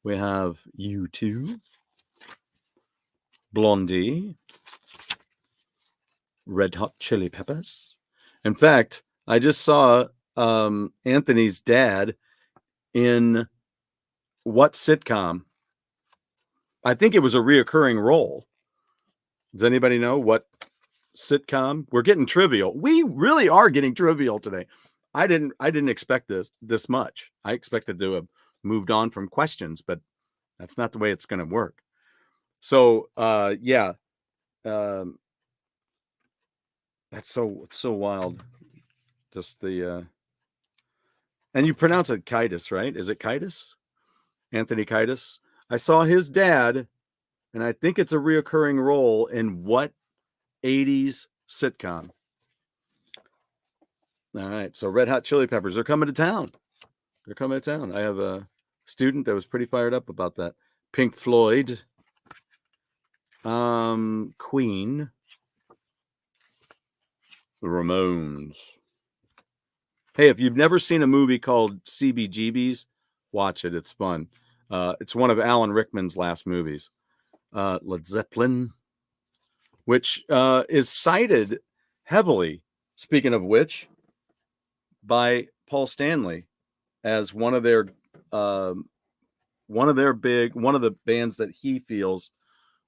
We have U2, Blondie, Red Hot Chili Peppers. In fact, I just saw Anthony's dad in what sitcom? I think it was a reoccurring role. Does anybody know what sitcom? We're getting trivial. We really are getting trivial today. I didn't expect this much. I expected to have moved on from questions, but that's not the way it's going to work. So yeah, that's so wild. Just the and you pronounce it Kiedis, right? Is it Kiedis? Anthony Kiedis. I saw his dad, and I think it's a reoccurring role in what 80s sitcom. All right, so Red Hot Chili Peppers, they're coming to town. They're coming to town. I have a student that was pretty fired up about that. Pink Floyd, Queen, the Ramones. Hey, if you've never seen a movie called CBGB's, watch it. It's fun. It's one of Alan Rickman's last movies. Led Zeppelin, which is cited heavily, speaking of which, by Paul Stanley as one of the bands that he feels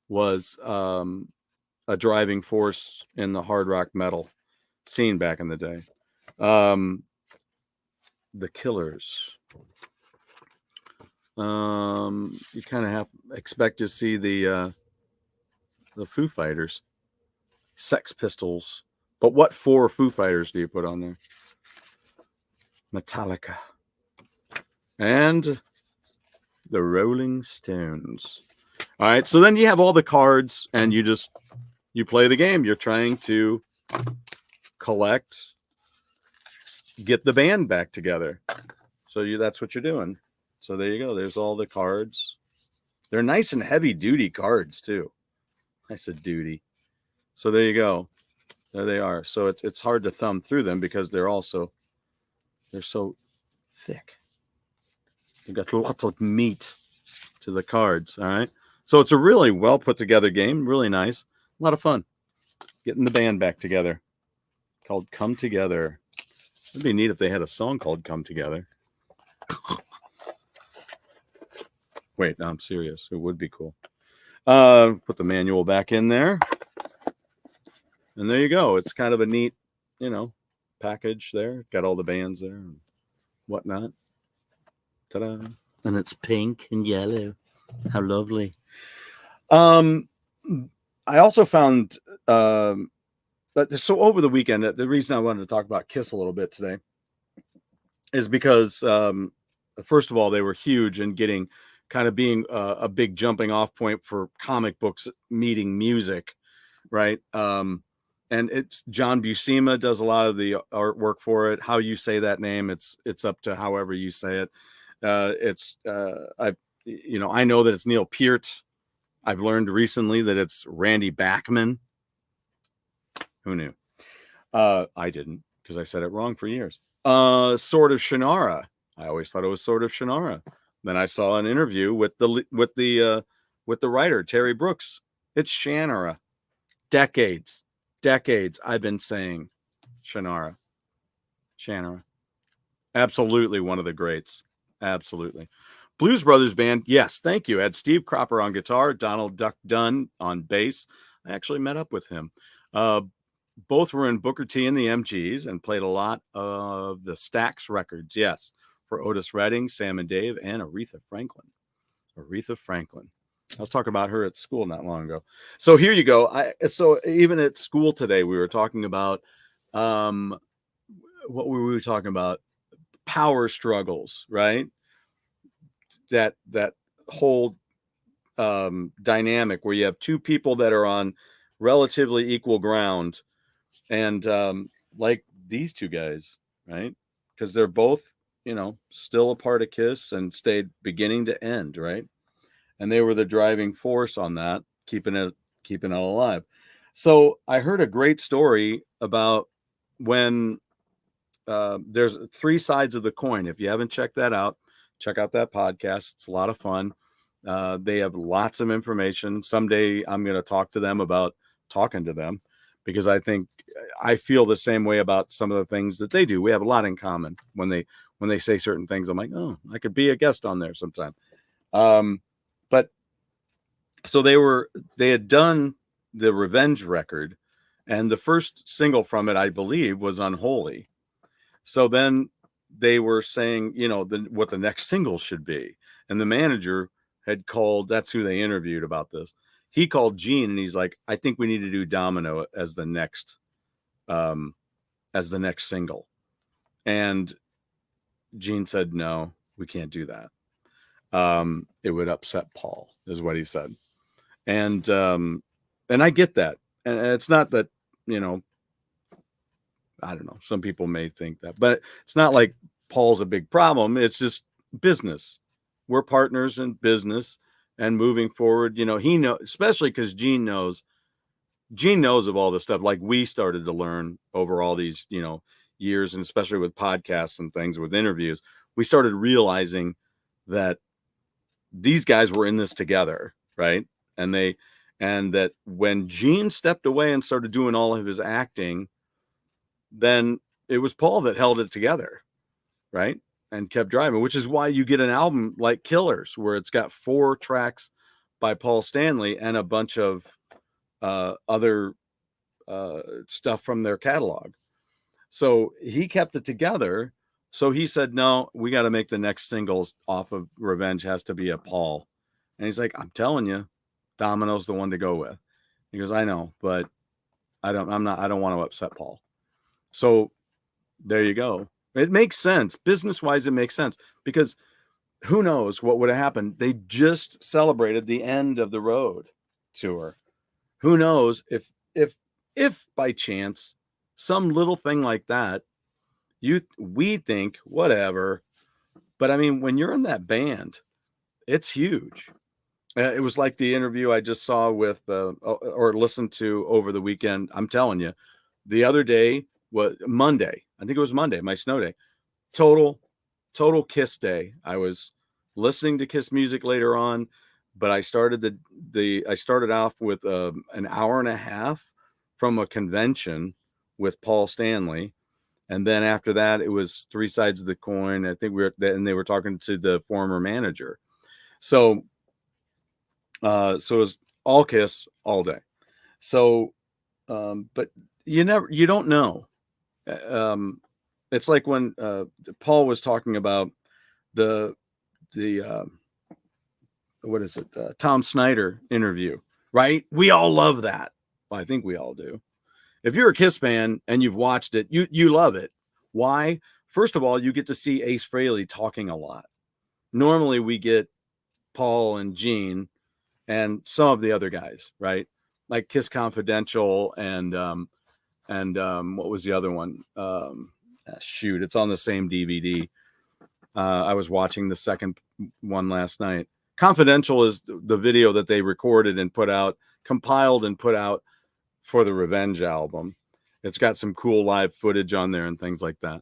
was a driving force in the hard rock metal scene back in the day. The Killers. You kind of expect to see the Foo Fighters, Sex Pistols, but what four Foo Fighters do you put on there? Metallica and the Rolling Stones. All right, so then you have all the cards, and you play the game. You're trying to get the band back together. So that's what you're doing. So there you go. There's all the cards. They're nice and heavy duty cards too. I said duty. So there you go. There they are. So it's hard to thumb through them because they're so thick. They've got lots of meat to the cards. All right. So it's a really well put together game. Really nice. A lot of fun. Getting the band back together. Called Come Together. It'd be neat if they had a song called Come Together. Wait, no, I'm serious. It would be cool. Put the manual back in there. And there you go. It's kind of a neat, package there. Got all the bands there and whatnot. Ta-da. And it's pink and yellow. How lovely. I also found so over the weekend, the reason I wanted to talk about Kiss a little bit today is because first of all, they were huge in being a big jumping off point for comic books meeting music, right? And it's John Buscema does a lot of the artwork for it. How you say that name, it's up to however you say it. I know that it's Neil Peart. I've learned recently that it's Randy Bachman. Who knew? I didn't, because I said it wrong for years. Sword of Shannara. I always thought it was Sword of Shannara. Then I saw an interview with the writer Terry Brooks. It's Shannara. Decades I've been saying Shannara. Absolutely one of the greats. Absolutely. Blues Brothers Band. Yes, thank you. Had Steve Cropper on guitar, Donald Duck Dunn on bass. I actually met up with him. Both were in Booker T and the MGs and played a lot of the Stax records. Yes, for Otis Redding, Sam and Dave, and Aretha Franklin. I was talking about her at school not long ago. So here you go. So even at school today, we were talking about what were we talking about? Power struggles, right? That whole dynamic where you have two people that are on relatively equal ground, and like these two guys, right? Because they're both, still a part of Kiss and stayed beginning to end, right? And they were the driving force on that, keeping it alive. So I heard a great story about when there's three sides of the coin. If you haven't checked that out, check out that podcast. It's a lot of fun. They have lots of information. Someday I'm going to talk to them about talking to them, because I feel the same way about some of the things that they do. We have a lot in common when they say certain things. I'm like, oh, I could be a guest on there sometime. But so they had done the Revenge record, and the first single from it, I believe, was Unholy. So then they were saying, what the next single should be. And the manager had called, that's who they interviewed about this. He called Gene and he's like, I think we need to do Domino as the next single. And Gene said, no, we can't do that. It would upset Paul, is what he said. And I get that. And it's not that, I don't know, some people may think that, but it's not like Paul's a big problem. It's just business. We're partners in business, and moving forward, he knows, especially because Gene knows of all this stuff. Like we started to learn over all these, years, and especially with podcasts and things, with interviews, we started realizing that these guys were in this together, right? And that when Gene stepped away and started doing all of his acting, then it was Paul that held it together, right? And kept driving, which is why you get an album like Killers, where it's got 4 tracks by Paul Stanley and a bunch of other stuff from their catalog. So he kept it together. So he said, no, we got to make the next singles off of Revenge has to be a Paul. And he's like, I'm telling you, Domino's the one to go with. He goes, I know, but I don't want to upset Paul. So there you go. It makes sense. Business-wise, it makes sense, because who knows what would have happened? They just celebrated the end of the Road tour. Who knows if by chance some little thing like that, we think whatever, but I mean, when you're in that band, it's huge. It was like the interview I just saw with or listened to over the weekend. I'm telling you, the other day was Monday. I think it was Monday, my snow day. Total Kiss day. I was listening to Kiss music later on, but I started I started off with an hour and a half from a convention with Paul Stanley, and then after that it was Three Sides of the Coin. I think and they were talking to the former manager. So it was all Kiss all day. So but you don't know. It's like when Paul was talking about the what is it, Tom Snyder interview, right? We all love that. Well, I think we all do. If you're a Kiss fan and you've watched it, you love it. Why? First of all, you get to see Ace Frehley talking a lot. Normally we get Paul and Gene and some of the other guys, right? Like Kiss Confidential and what was the other one? Shoot, it's on the same DVD. I was watching the second one last night. Confidential is the video that they recorded and compiled and put out for the Revenge album. It's got some cool live footage on there and things like that.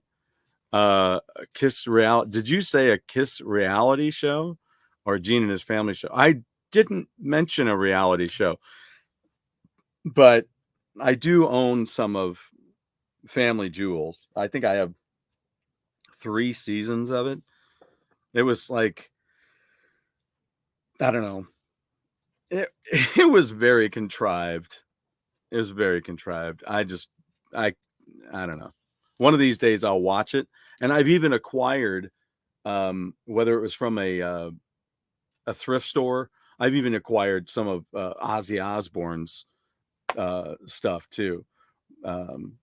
Kiss reality. Did you say a Kiss reality show or Gene and his family show? I didn't mention a reality show, but I do own some of Family Jewels. I think I have 3 seasons of it. It was like, I don't know. It was very contrived. It was very contrived. I don't know. One of these days I'll watch it. And I've even acquired, whether it was from a thrift store, I've even acquired some of Ozzy Osbourne's stuff too.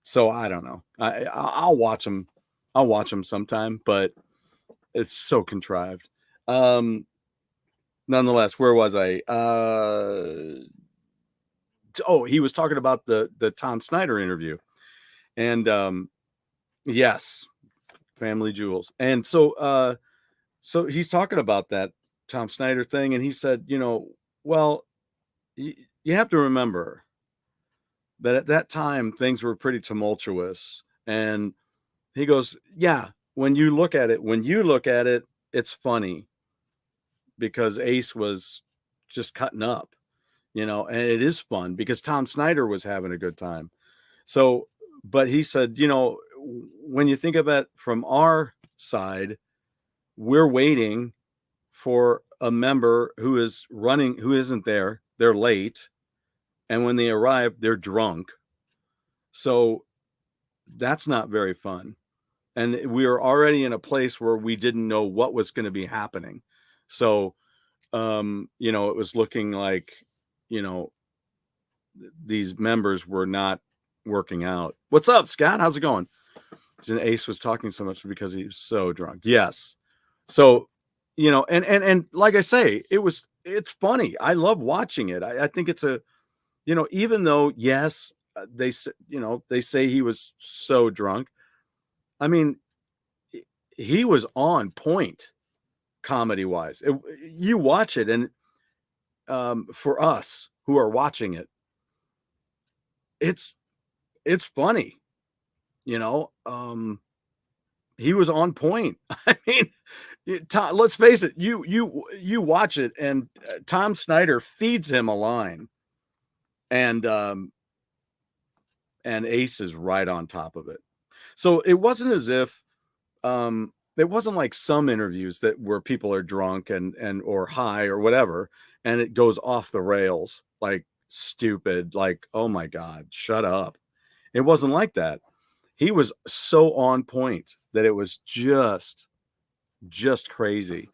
So I don't know. I'll watch them. I'll watch them sometime, but it's so contrived. nonetheless, where was I? Oh, he was talking about the Tom Snyder interview, and yes, family jewels. And so he's talking about that Tom Snyder thing, and he said, well, you have to remember that at that time things were pretty tumultuous, and he goes, yeah, when you look at it, it's funny because Ace was just cutting up, and it is fun because Tom Snyder was having a good time. So, but he said, when you think of it from our side, we're waiting for a member who is running, who isn't there. They're late. And when they arrive, they're drunk. So that's not very fun. And we were already in a place where we didn't know what was going to be happening. So, it was looking like, these members were not working out. What's up, Scott? How's it going? And Ace was talking so much because he was so drunk. Yes. So, and like I say, it's funny. I love watching it. I think it's even though, yes, they say he was so drunk. I mean, he was on point comedy wise. You watch it, and for us who are watching it, it's funny. He was on point. I mean, let's face it. You watch it, and Tom Snyder feeds him a line, and Ace is right on top of it. So it wasn't as if it wasn't like some interviews where people are drunk and or high or whatever, and it goes off the rails like stupid, like, oh my God, shut up. It wasn't like that. He was so on point that it was just crazy.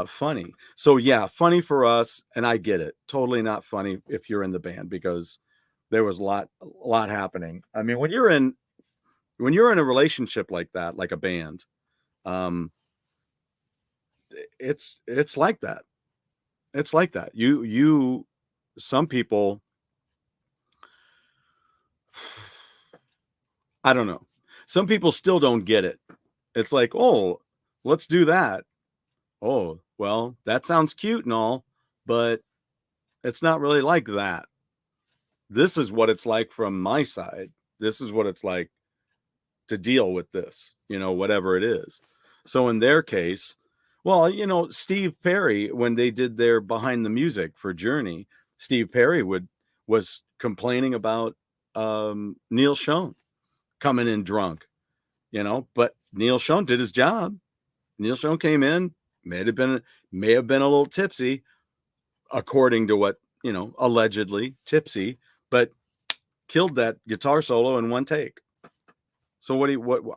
Funny. So yeah, funny for us, and I get it. Totally not funny if you're in the band, because there was a lot happening. I mean, when you're in a relationship like that, like a band, it's like that. It's like that. Some people, I don't know. Some people still don't get it. It's like, oh, let's do that. Oh, well, that sounds cute and all, but it's not really like that. This is what it's like from my side. This is what it's like to deal with this, whatever it is. So in their case, well, Steve Perry, when they did their Behind the Music for Journey, Steve Perry was complaining about Neil Schon coming in drunk, but Neil Schon did his job. Neil Schon came in, may have been a little tipsy, according to what, allegedly tipsy, but killed that guitar solo in one take. So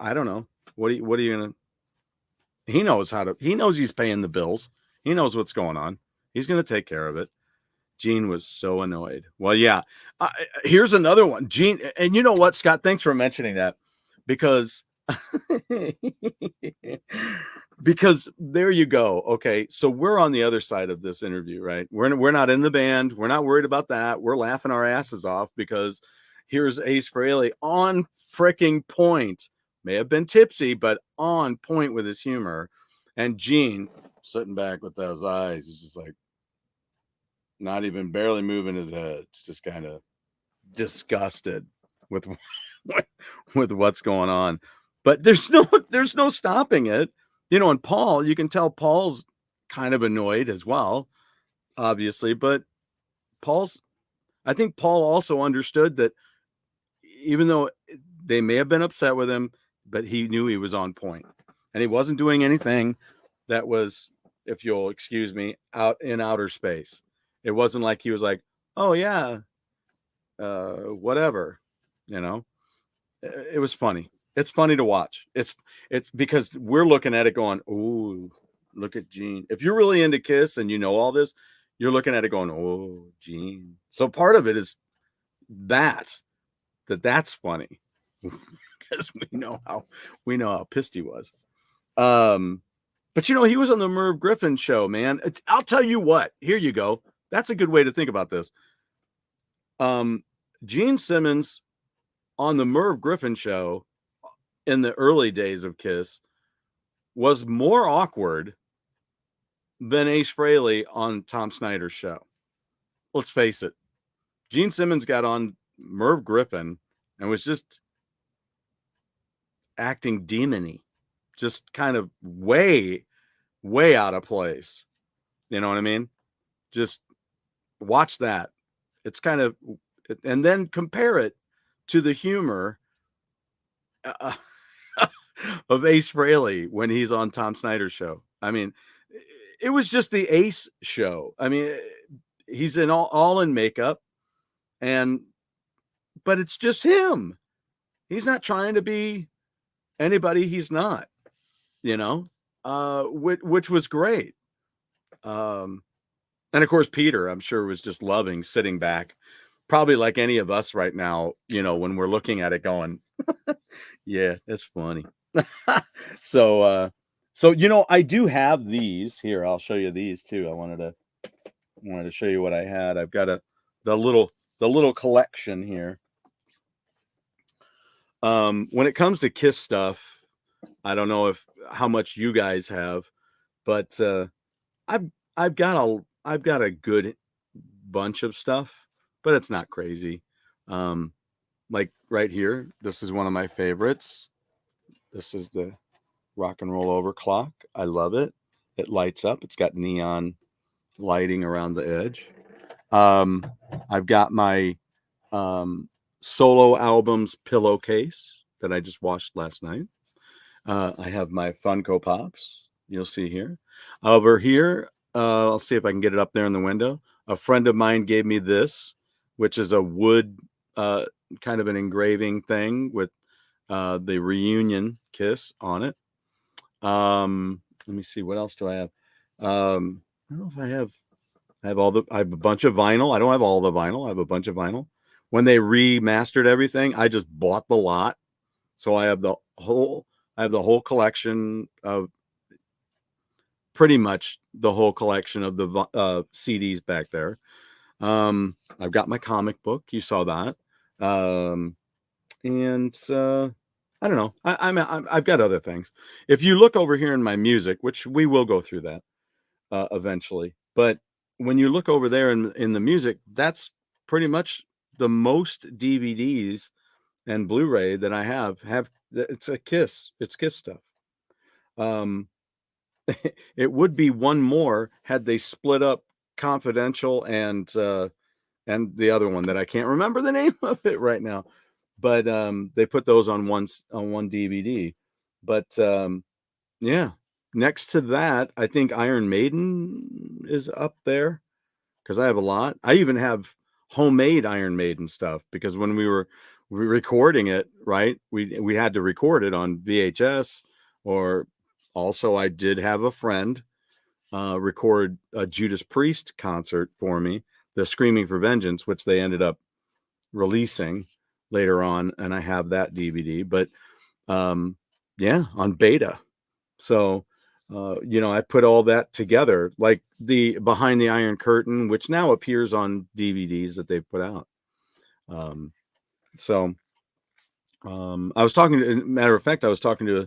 I don't know. What are you gonna? He knows he's paying the bills. He knows what's going on. He's gonna take care of it. Gene was so annoyed. Well, yeah. Here's another one. Gene, and you know what, Scott? Thanks for mentioning that, because because there you go. Okay, so we're on the other side of this interview, right? We're not in the band. We're not worried about that. We're laughing our asses off because here's Ace Frehley on freaking point. May have been tipsy, but on point with his humor. And Gene sitting back with those eyes, he's just like, not even barely moving his head. It's just kind of disgusted with with what's going on. But there's no stopping it. And Paul, you can tell Paul's kind of annoyed as well, obviously, but I think Paul also understood that even though they may have been upset with him, but he knew he was on point, and he wasn't doing anything that was, if you'll excuse me, out in outer space. It wasn't like he was like, oh yeah, whatever, it was funny. It's funny to watch. It's because we're looking at it going, oh, look at Gene. If you're really into Kiss and all this, you're looking at it going, oh, Gene. So part of it is that's funny because we know how pissed he was. But he was on the Merv Griffin show, man. I'll tell you what. Here you go. That's a good way to think about this. Gene Simmons on the Merv Griffin show in the early days of Kiss was more awkward than Ace Frehley on Tom Snyder's show. Let's face it. Gene Simmons got on Merv Griffin and was just acting demon-y, just kind of way out of place. You know what I mean? Just watch that. It's kind of, and then compare it to the humor of Ace Frehley when he's on Tom Snyder's show. I mean, it was just the Ace show. I mean, he's in all in makeup, but it's just him. He's not trying to be anybody he's not, which was great. And of course, Peter, I'm sure, was just loving sitting back, probably like any of us right now, when we're looking at it going, yeah, it's funny. So, I do have these here. I'll show you these too. I wanted to show you what I had. I've got the little collection here. When it comes to Kiss stuff, I don't know how much you guys have, but I've got a good bunch of stuff, but it's not crazy. Like right here, this is one of my favorites. This is the Rock and Roll Overclock. I love it. It lights up. It's got neon lighting around the edge. I've got my solo albums pillowcase that I just washed last night. I have my Funko Pops. You'll see here. Over here, I'll see if I can get it up there in the window. A friend of mine gave me this, which is a wood kind of an engraving thing with the reunion Kiss on it. Let me see, what else do I have? I don't know if I have I have a bunch of vinyl. I don't have all the vinyl. I have a bunch of vinyl. When they remastered everything, I just bought the lot. So I have the whole collection of pretty much the whole collection of the CDs back there. I've got my comic book. You saw that. And I don't know. I've got other things. If you look over here in my music, which we will go through that eventually, but when you look over there in the music, that's pretty much the most DVDs and Blu-ray that I have. It's Kiss stuff. It would be one more had they split up Confidential and the other one that I can't remember the name of it right now, but they put those on one DVD. But yeah, next to that, I think Iron Maiden is up there because I have a lot. I even have homemade Iron Maiden stuff because when we were recording it, right, we had to record it on VHS, or also I did have a friend record a Judas Priest concert for me, the Screaming for Vengeance, which they ended up releasing later on, and I have that DVD, but yeah, on beta. So I put all that together, like the Behind the Iron Curtain, which now appears on DVDs that they've put out. So I was matter of fact, I was talking to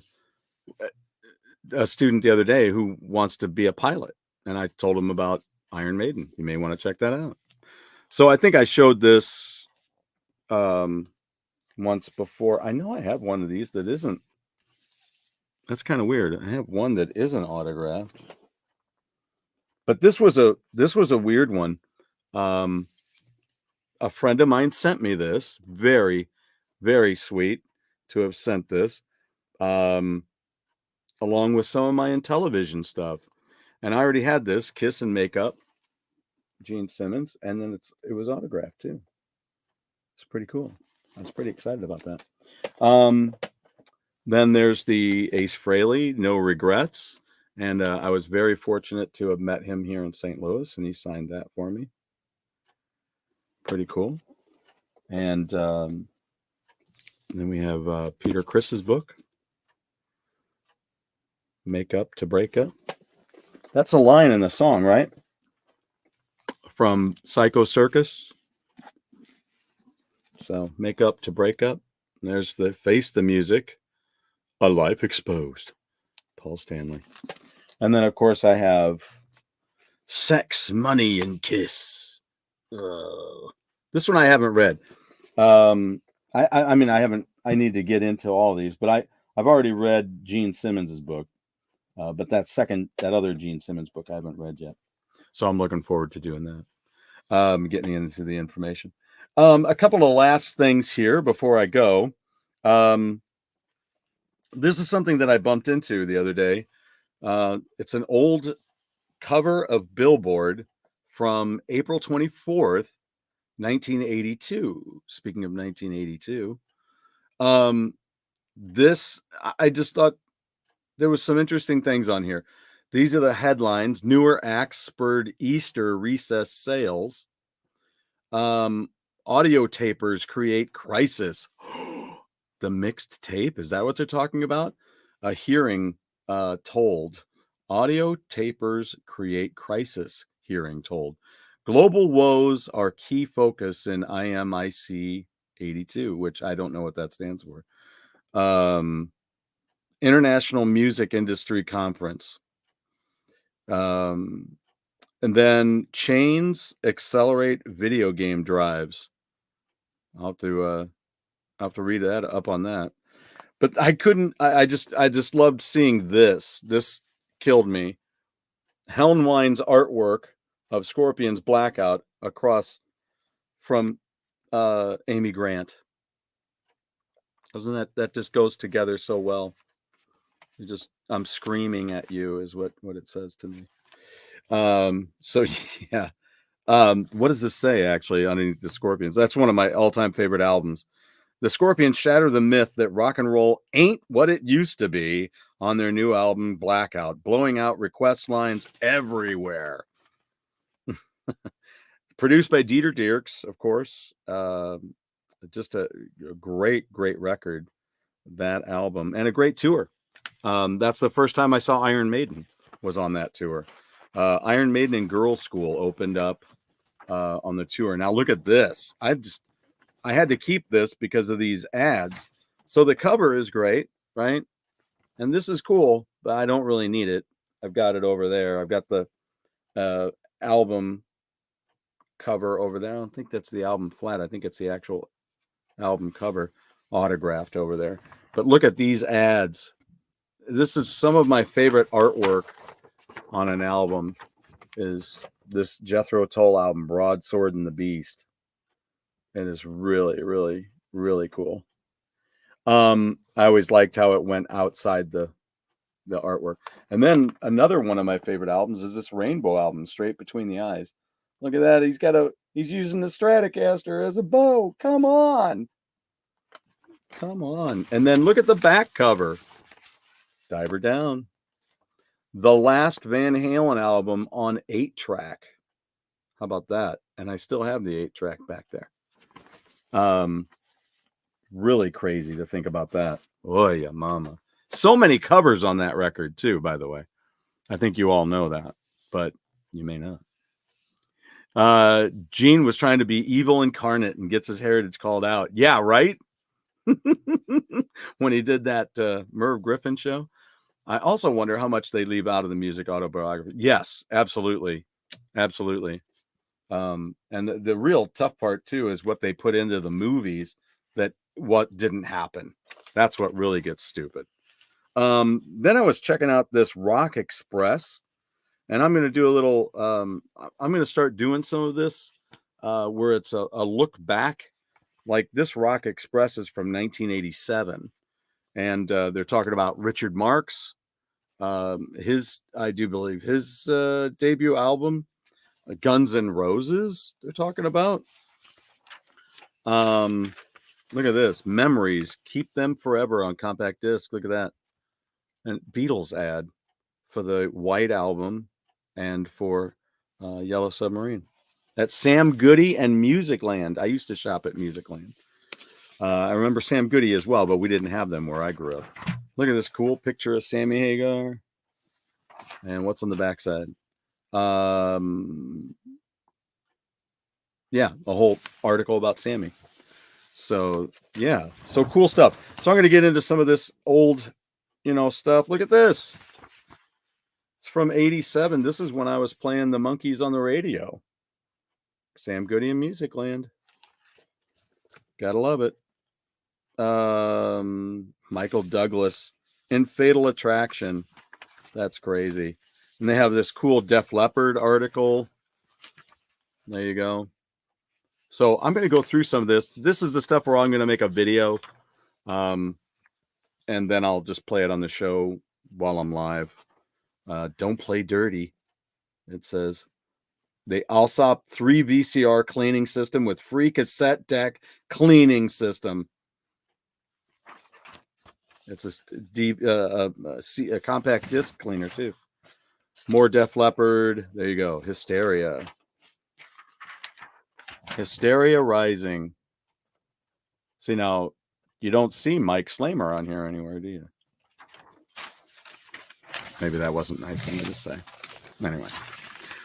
a student the other day who wants to be a pilot, and I told him about Iron Maiden. You may want to check that out. So I think I showed this once before. I know I have one of these that isn't. That's kind of weird. I have one that isn't autographed, but this was a weird one. A friend of mine sent me this. Very, very sweet to have sent this, along with some of my Intellivision stuff. And I already had this Kiss and Makeup, Gene Simmons, and then it was autographed too. It's pretty cool. I was pretty excited about that. Then there's the Ace Frehley, No Regrets. And I was very fortunate to have met him here in St. Louis, and he signed that for me. Pretty cool. And then we have Peter Criss's book. Make up to break up. That's a line in the song, right? From Psycho Circus. So make up to break up. There's the Face the Music. A Life Exposed. Paul Stanley. And then, of course, I have Sex, Money, and Kiss. This one I haven't read. I mean, I haven't. I need to get into all these, but I've already read Gene Simmons's book. But that other Gene Simmons book I haven't read yet. So I'm looking forward to doing that. Getting into the information. A couple of last things here before I go. This is something that I bumped into the other day. It's an old cover of Billboard from April 24th, 1982. Speaking of 1982, I just thought there was some interesting things on here. These are the headlines. Newer acts spurred Easter recess sales. Audio tapers create crisis. The mixed tape, is that what they're talking about? A hearing told. Audio tapers create crisis, hearing told. Global woes are key focus in IMIC 82, which I don't know what that stands for. International Music Industry Conference. And then chains accelerate video game drives. I'll have to read that up on that. But I couldn't. I just loved seeing this. This killed me. Helnwine's artwork of Scorpion's Blackout across from Amy Grant. Doesn't that just goes together so well? I'm screaming at you is what it says to me. So yeah. What does this say actually underneath the Scorpions? That's one of my all-time favorite albums. The Scorpions shatter the myth that rock and roll ain't what it used to be on their new album, Blackout, blowing out request lines everywhere. Produced by Dieter Dierks, of course. Just a great record, that album, and a great tour. That's the first time I saw Iron Maiden was on that tour. Iron Maiden and Girls' School opened up on the tour. Now look at this. I had to keep this because of these ads. So the cover is great, right? And this is cool, but I don't really need it. I've got it over there. I've got the album cover over there. I don't think that's the album flat. I think it's the actual album cover autographed over there. But look at these ads. This is some of my favorite artwork on an album is this Jethro Tull album, Broadsword and the Beast. It is really cool. I always liked how it went outside the artwork. And then another one of my favorite albums is this Rainbow album, Straight Between the Eyes. Look at that. He's using the Stratocaster as a bow. Come on. And then look at the back cover. Diver Down. The last Van Halen album on 8-track. How about that? And I still have the 8-track back there. Really crazy to think about that. Oh yeah, mama. So many covers on that record too, by the way. I think you all know that, but you may not. Gene was trying to be evil incarnate and gets his heritage called out. Yeah, right? When he did that Merv Griffin show. I also wonder how much they leave out of the music autobiography. Yes, absolutely. And the real tough part too is what they put into the movies that what didn't happen. That's what really gets stupid. Then I was checking out this Rock Express, and I'm going to do a little, I'm going to start doing some of this where it's a look back. Like this Rock Express is from 1987, and they're talking about Richard Marx, I do believe his debut album, Guns N' Roses, they're talking about. Look at this. Memories. Keep them forever on compact disc. Look at that. And Beatles ad for the White Album and for Yellow Submarine. That's Sam Goody and Musicland. I used to shop at Musicland. I remember Sam Goody as well, but we didn't have them where I grew up. Look at this cool picture of Sammy Hagar. And what's on the backside? Yeah, a whole article about Sammy. So yeah, so cool stuff. So I'm going to get into some of this old, stuff. Look at this. It's from '87. This is when I was playing the Monkees on the radio. Sam Goody and Musicland. Gotta love it. Michael Douglas in Fatal Attraction. That's crazy. And they have this cool Def Leppard article. There you go. So I'm going to go through some of this. This is the stuff where I'm going to make a video. And then I'll just play it on the show while I'm live. Don't play dirty. It says the Alsop 3 VCR cleaning system with free cassette deck cleaning system. It's a compact disc cleaner too. More Def Leppard. There you go. Hysteria. Hysteria Rising. See, now you don't see Mike Slamer on here anywhere, do you? Maybe that wasn't nice thing to say. Anyway,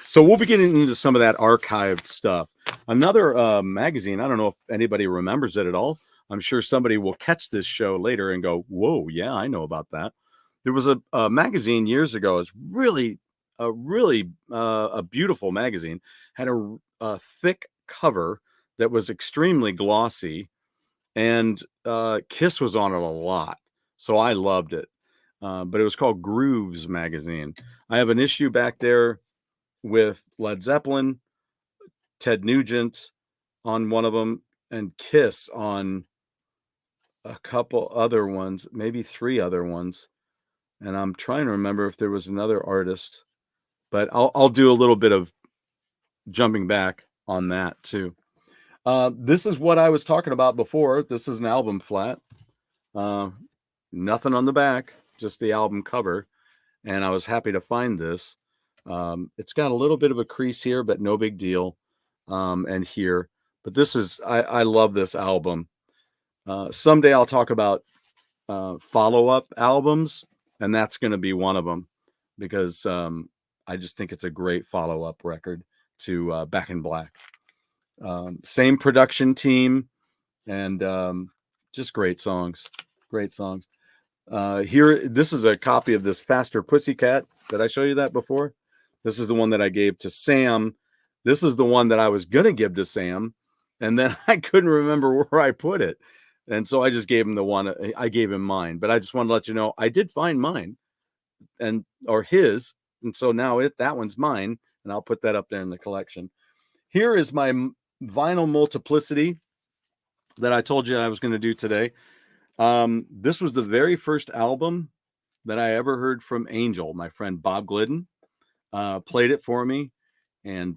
so we'll be getting into some of that archived stuff. Another magazine, I don't know if anybody remembers it at all. I'm sure somebody will catch this show later and go, whoa, yeah, I know about that. There was a magazine years ago. It's really a beautiful magazine. Had a thick cover that was extremely glossy, and Kiss was on it a lot. So I loved it. But it was called Grooves magazine. I have an issue back there with Led Zeppelin, Ted Nugent on one of them, and Kiss on a couple other ones, maybe 3 other ones. And I'm trying to remember if there was another artist, but I'll do a little bit of jumping back on that too. This is what I was talking about before. This is an album flat. Nothing on the back, just the album cover. And I was happy to find this. It's got a little bit of a crease here, but no big deal. And here, but this is, I love this album. Someday I'll talk about follow-up albums, and that's going to be one of them, because I just think it's a great follow-up record to Back in Black. Same production team, and just great songs. Here, this is a copy of this Faster Pussycat. Did I show you that before? This is the one that I gave to Sam. This is the one that I was going to give to Sam, and then I couldn't remember where I put it. And so I just gave him the one. I gave him mine, but I just wanted to let you know I did find mine, or his. And so now that one's mine, and I'll put that up there in the collection. Here is my Vinyl Multiplicity that I told you I was going to do today. This was the very first album that I ever heard from Angel. My friend Bob Glidden played it for me. And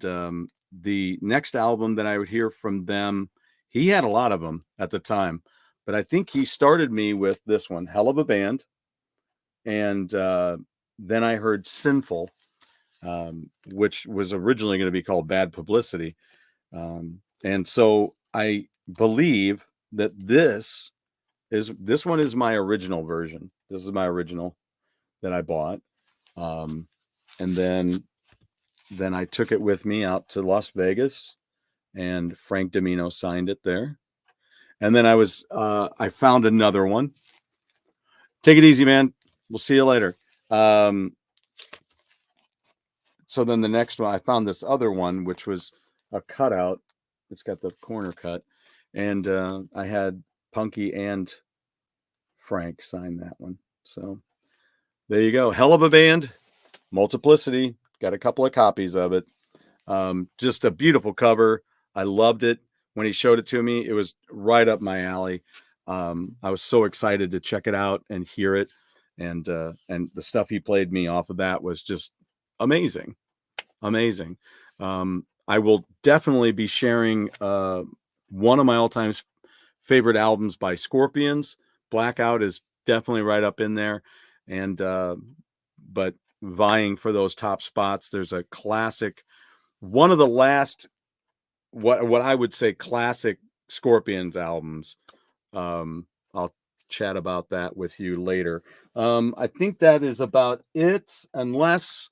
the next album that I would hear from them, he had a lot of them at the time, but I think he started me with this one, Hell of a Band. And then I heard Sinful, which was originally going to be called Bad Publicity. And so I believe that this one is my original version. This is my original that I bought. And then I took it with me out to Las Vegas, and Frank Domino signed it there. And then I found another one. Take it easy, man. We'll see you later. So then the next one, I found this other one, which was a cutout. It's got the corner cut. And I had Punky and Frank sign that one. So there you go. Hell of a Band, Multiplicity. Got a couple of copies of it. Just a beautiful cover. I loved it. When he showed it to me, it was right up my alley. I was so excited to check it out and hear it. And the stuff he played me off of that was just amazing. I will definitely be sharing one of my all-time favorite albums by Scorpions. Blackout is definitely right up in there. And but vying for those top spots, there's a classic, one of the last, what I would say classic Scorpions albums. I'll chat about that with you later. I think that is about it, unless,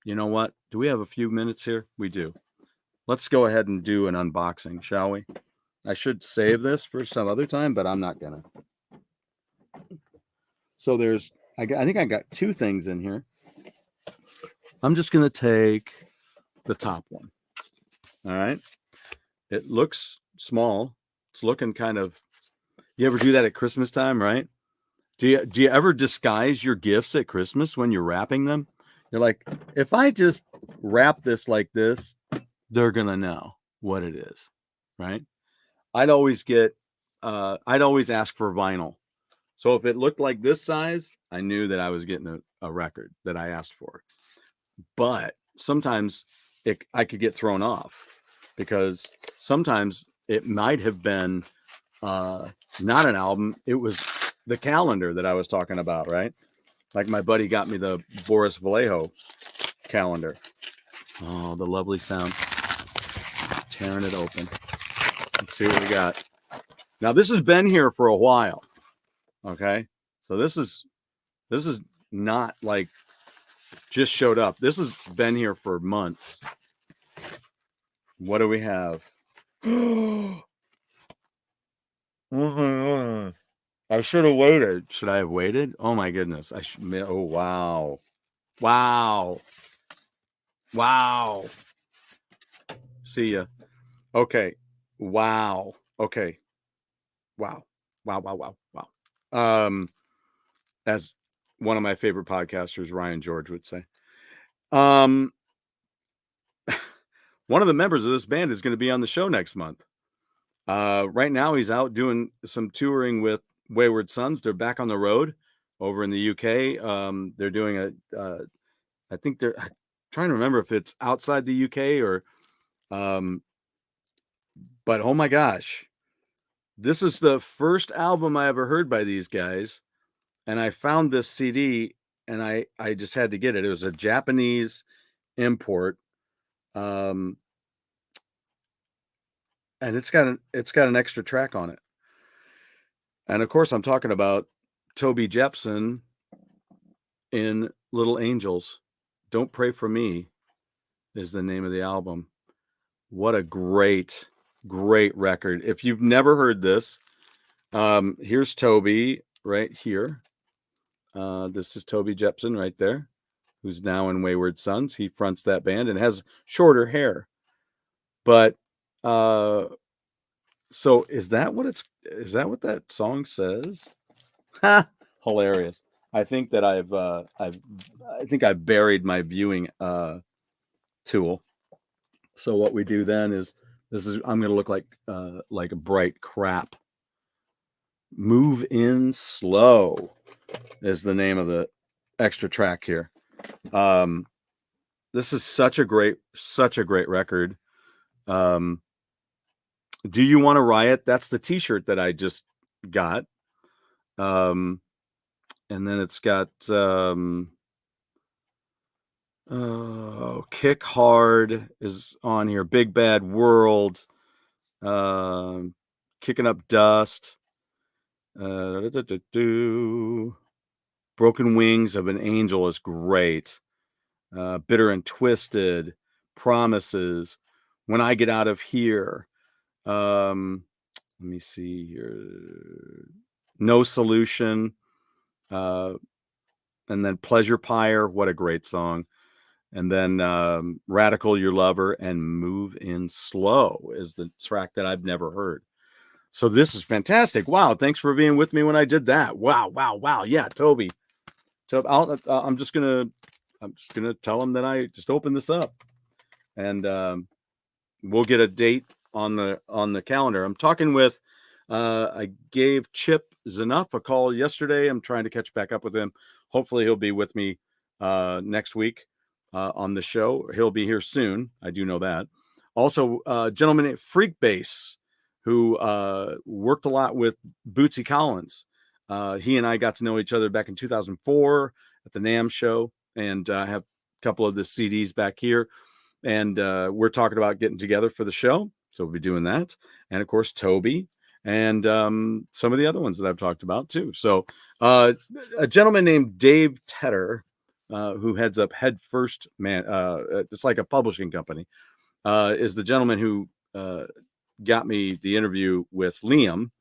you know what? Do we have a few minutes here? We do. Let's go ahead and do an unboxing, shall we? I should save this for some other time, but I'm not gonna. So I think I got two things in here. I'm just gonna take the top one. All right. It looks small. It's looking kind of. You ever do that at Christmas time, right? Do you ever disguise your gifts at Christmas when you're wrapping them? You're like, if I just wrap this like this, they're gonna know what it is, right? I'd always ask for vinyl. So if it looked like this size, I knew that I was getting a record that I asked for. But sometimes I could get thrown off, because sometimes it might have been not an album. It was the calendar that I was talking about, right? Like my buddy got me the Boris Vallejo calendar. Oh, the lovely sound. Tearing it open. Let's see what we got. Now this has been here for a while. Okay. So this is not like just showed up. This has been here for months. What do we have? I should have waited. Should I have waited? Oh my goodness. Oh, wow. Wow. Wow. See ya. Okay. Wow. Okay. Wow. Wow. Wow. Wow. Wow. As one of my favorite podcasters, Ryan George, would say. One of the members of this band is going to be on the show next month. Right now he's out doing some touring with Wayward Sons. They're back on the road over in the UK. They're doing I think I'm trying to remember if it's outside the UK or, but oh my gosh, this is the first album I ever heard by these guys. And I found this CD and I just had to get it. It was a Japanese import. And it's got an extra track on it. And of course, I'm talking about Toby Jepson in Little Angels. Don't Pray for Me is the name of the album. What a great record. If you've never heard this, here's Toby right here. This is Toby Jepson right there, who's now in Wayward Sons. He fronts that band and has shorter hair. But so is that what that song says? Ha! Hilarious. I think that I've buried my viewing tool. So what we do then is I'm going to look like a bright crap. Move In Slow is the name of the extra track here. This is such a great record. Do You Want to Riot? That's the t-shirt that I just got. And then it's got Kick Hard is on here. Big Bad World. Kicking Up Dust. Broken Wings of an Angel is great. Bitter and Twisted. Promises. When I Get Out of Here. Let me see here. No Solution. And then Pleasure Pyre. What a great song. And then Radical Your Lover and Move In Slow is the track that I've never heard. So this is fantastic. Wow. Thanks for being with me when I did that. Wow. Yeah, Toby. So I'm just going to tell him that I just opened this up, and we'll get a date on the calendar. I'm talking with, I gave Chip Zanuff a call yesterday. I'm trying to catch back up with him. Hopefully he'll be with me next week on the show. He'll be here soon. I do know that. Also, a gentleman named Freak Bass, who worked a lot with Bootsy Collins. He and I got to know each other back in 2004 at the NAMM show, and I have a couple of the CDs back here. And we're talking about getting together for the show. So we'll be doing that. And of course, Toby. and some of the other ones that I've talked about too. So a gentleman named Dave Tedder, who heads up Head First Man, it's like a publishing company, is the gentleman who got me the interview with Liam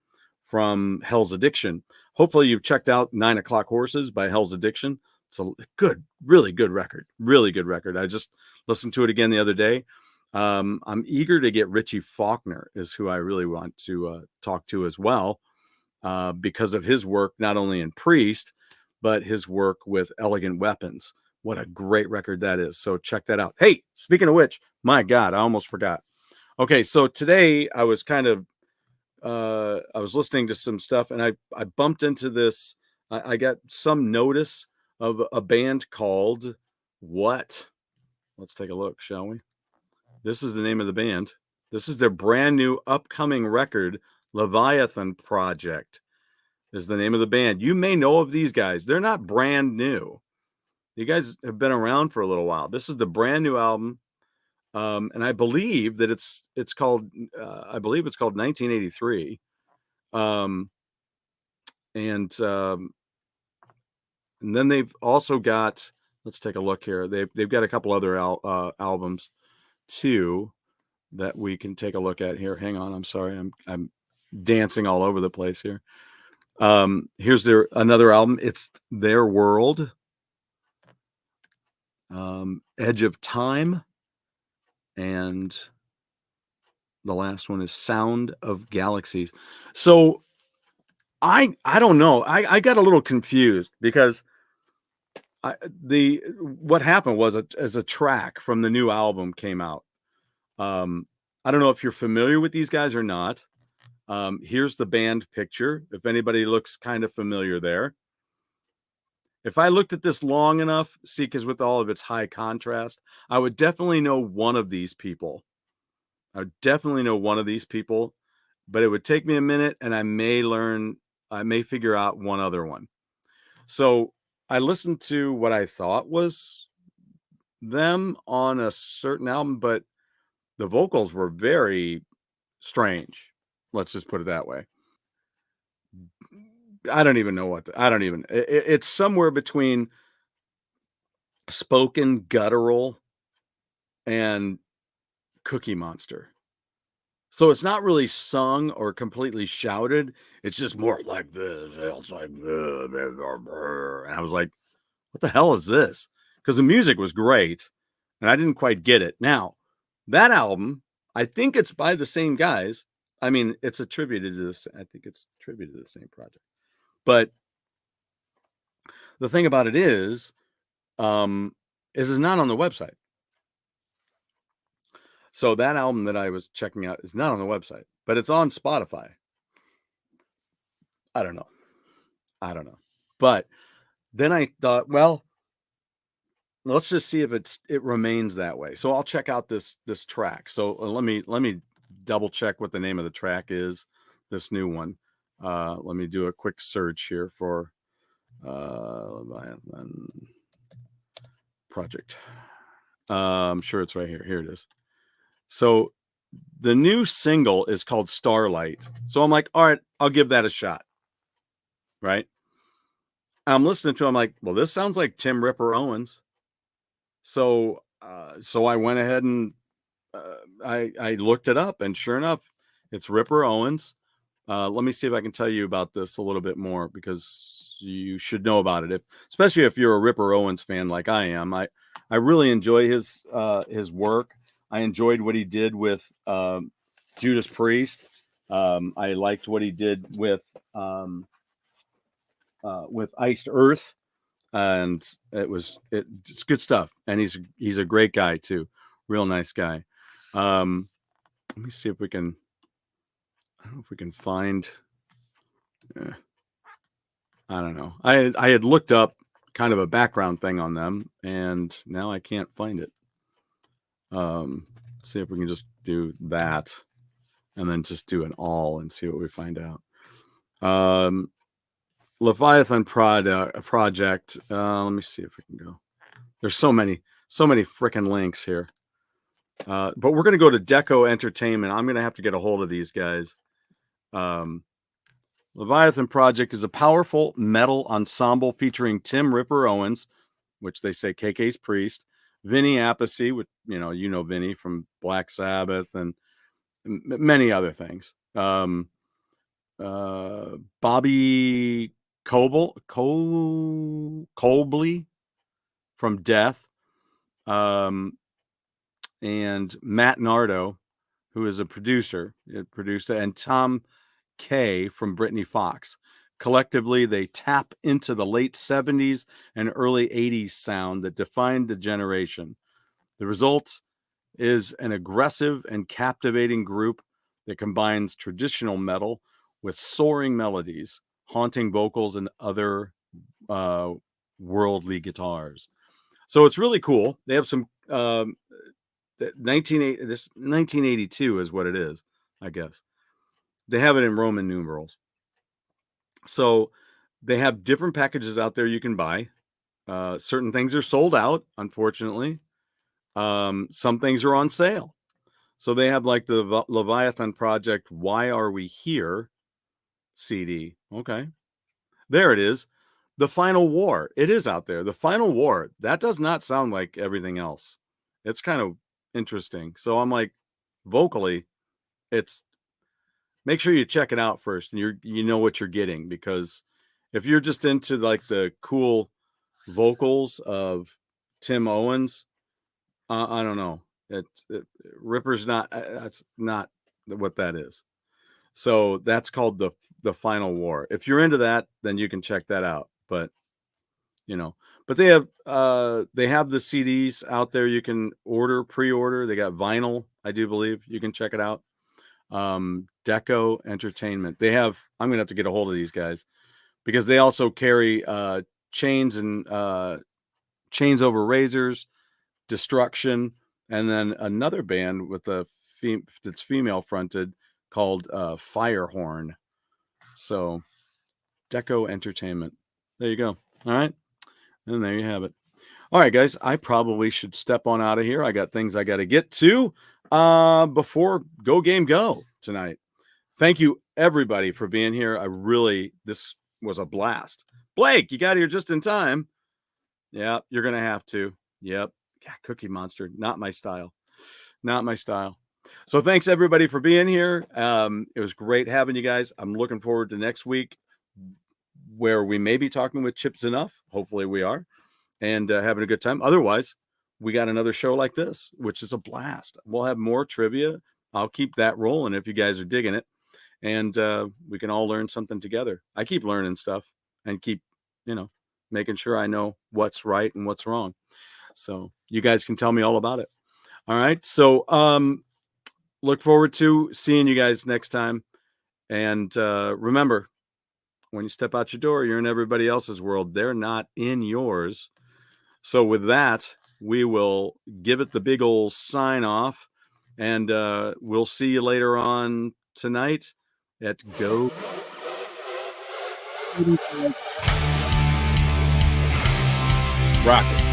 from Hell's Addiction. Hopefully you've checked out 9 O'Clock Horses by Hell's Addiction. It's a good, really good record. Really good record. I just listened to it again the other day. I'm eager to get Richie Faulkner, is who I really want to talk to as well, because of his work, not only in Priest, but his work with Elegant Weapons. What a great record that is. So check that out. Hey, speaking of which, my God, I almost forgot. Okay, so today I was kind of I was listening to some stuff, and I bumped into this. I got some notice of a band called what? Let's take a look, shall we? This is the name of the band. This is their brand new upcoming record, Leviathan Project is the name of the band. You may know of these guys. They're not brand new. You guys have been around for a little while. This is the brand new album. And I believe that it's called 1983. And then they've also got, let's take a look here. They've got a couple other albums too that we can take a look at here. Hang on, I'm sorry, I'm dancing all over the place here. Here's another album. It's Their World, Edge of Time, and the last one is Sound of Galaxies. So I don't know. I got a little confused because what happened was as a track from the new album came out. I don't know if you're familiar with these guys or not. Here's the band picture. If anybody looks kind of familiar there. If I looked at this long enough, see, because with all of its high contrast, I would definitely know one of these people. I would definitely know one of these people, but it would take me a minute, and I may figure out one other one. So I listened to what I thought was them on a certain album, but the vocals were very strange. Let's just put it that way. I don't even know it's somewhere between spoken guttural and Cookie Monster. So it's not really sung or completely shouted. It's just more like this. It's like, and I was like, what the hell is this? Because the music was great and I didn't quite get it. Now, that album, I think it's by the same guys. I mean, it's attributed to this. I think it's attributed to the same project. But the thing about it is it's not on the website. So that album that I was checking out is not on the website, but it's on Spotify. I don't know. But then I thought, well, let's just see if it remains that way. So I'll check out this track. So let me double check what the name of the track is. This new one. Let me do a quick search here for Leviathan Project. I'm sure it's right here. Here it is. So the new single is called Starlight. So I'm like, all right, I'll give that a shot. Right. I'm listening to it, I'm like, well, this sounds like Tim Ripper Owens. So I went ahead and I looked it up, and sure enough, it's Ripper Owens. Let me see if I can tell you about this a little bit more, because you should know about it, especially if you're a Ripper Owens fan like I am. I really enjoy his work. I enjoyed what he did with Judas Priest. I liked what he did with Iced Earth, and it's good stuff. And he's a great guy too, real nice guy. Let me see if we can. I don't know if we can find. I don't know. I had looked up kind of a background thing on them, and now I can't find it. See if we can just do that, and then just do an all and see what we find out. Leviathan project. Let me see if we can go. There's so many freaking links here. But we're going to go to Deco Entertainment. I'm going to have to get a hold of these guys. Leviathan Project is a powerful metal ensemble featuring Tim Ripper Owens, which they say KK's priest, Vinny Appice, which you know Vinny from Black Sabbath and many other things. Bobby Colbley from Death, and Matt Nardo, who is a producer, and Tom Kay from Brittany Fox. Collectively, they tap into the late 70s and early 80s sound that defined the generation. The result is an aggressive and captivating group that combines traditional metal with soaring melodies, haunting vocals, and other worldly guitars. So it's really cool. They have some 1982 is what it is, I guess. They have it in Roman numerals. So they have different packages out there you can buy. Certain things are sold out, unfortunately. Some things are on sale. So they have like the Leviathan Project, Why Are We Here CD. Okay. There it is. The Final War. It is out there. The Final War. That does not sound like everything else. It's kind of interesting. So I'm like, vocally, it's, make sure you check it out first and you know what you're getting, because if you're just into like the cool vocals of Tim Owens, I don't know. Ripper's not, that's not what that is. So that's called the Final War. If you're into that, then you can check that out. But but they have the CDs out there you can pre-order. They got vinyl, I do believe. You can check it out. Deco Entertainment. They have, I'm gonna have to get a hold of these guys because they also carry Chains and Chains Over Razors, Destruction, and then another band with that's female fronted called Firehorn. So Deco Entertainment. There you go. All right. And there you have it. All right, guys. I probably should step on out of here. I got things I got to get to before Go Game Go tonight. Thank you, everybody, for being here. This was a blast. Blake, you got here just in time. Yeah, you're going to have to. Yep. Yeah, Cookie Monster. Not my style. Not my style. So thanks, everybody, for being here. It was great having you guys. I'm looking forward to next week, where we may be talking with Chips Enough. Hopefully we are, and having a good time. Otherwise, we got another show like this, which is a blast. We'll have more trivia. I'll keep that rolling if you guys are digging it, and we can all learn something together. I keep learning stuff and keep, making sure I know what's right and what's wrong. So you guys can tell me all about it. All right. So look forward to seeing you guys next time. And remember, when you step out your door, you're in everybody else's world. They're not in yours. So with that, we will give it the big old sign off, and we'll see you later on tonight at Go. Rocket.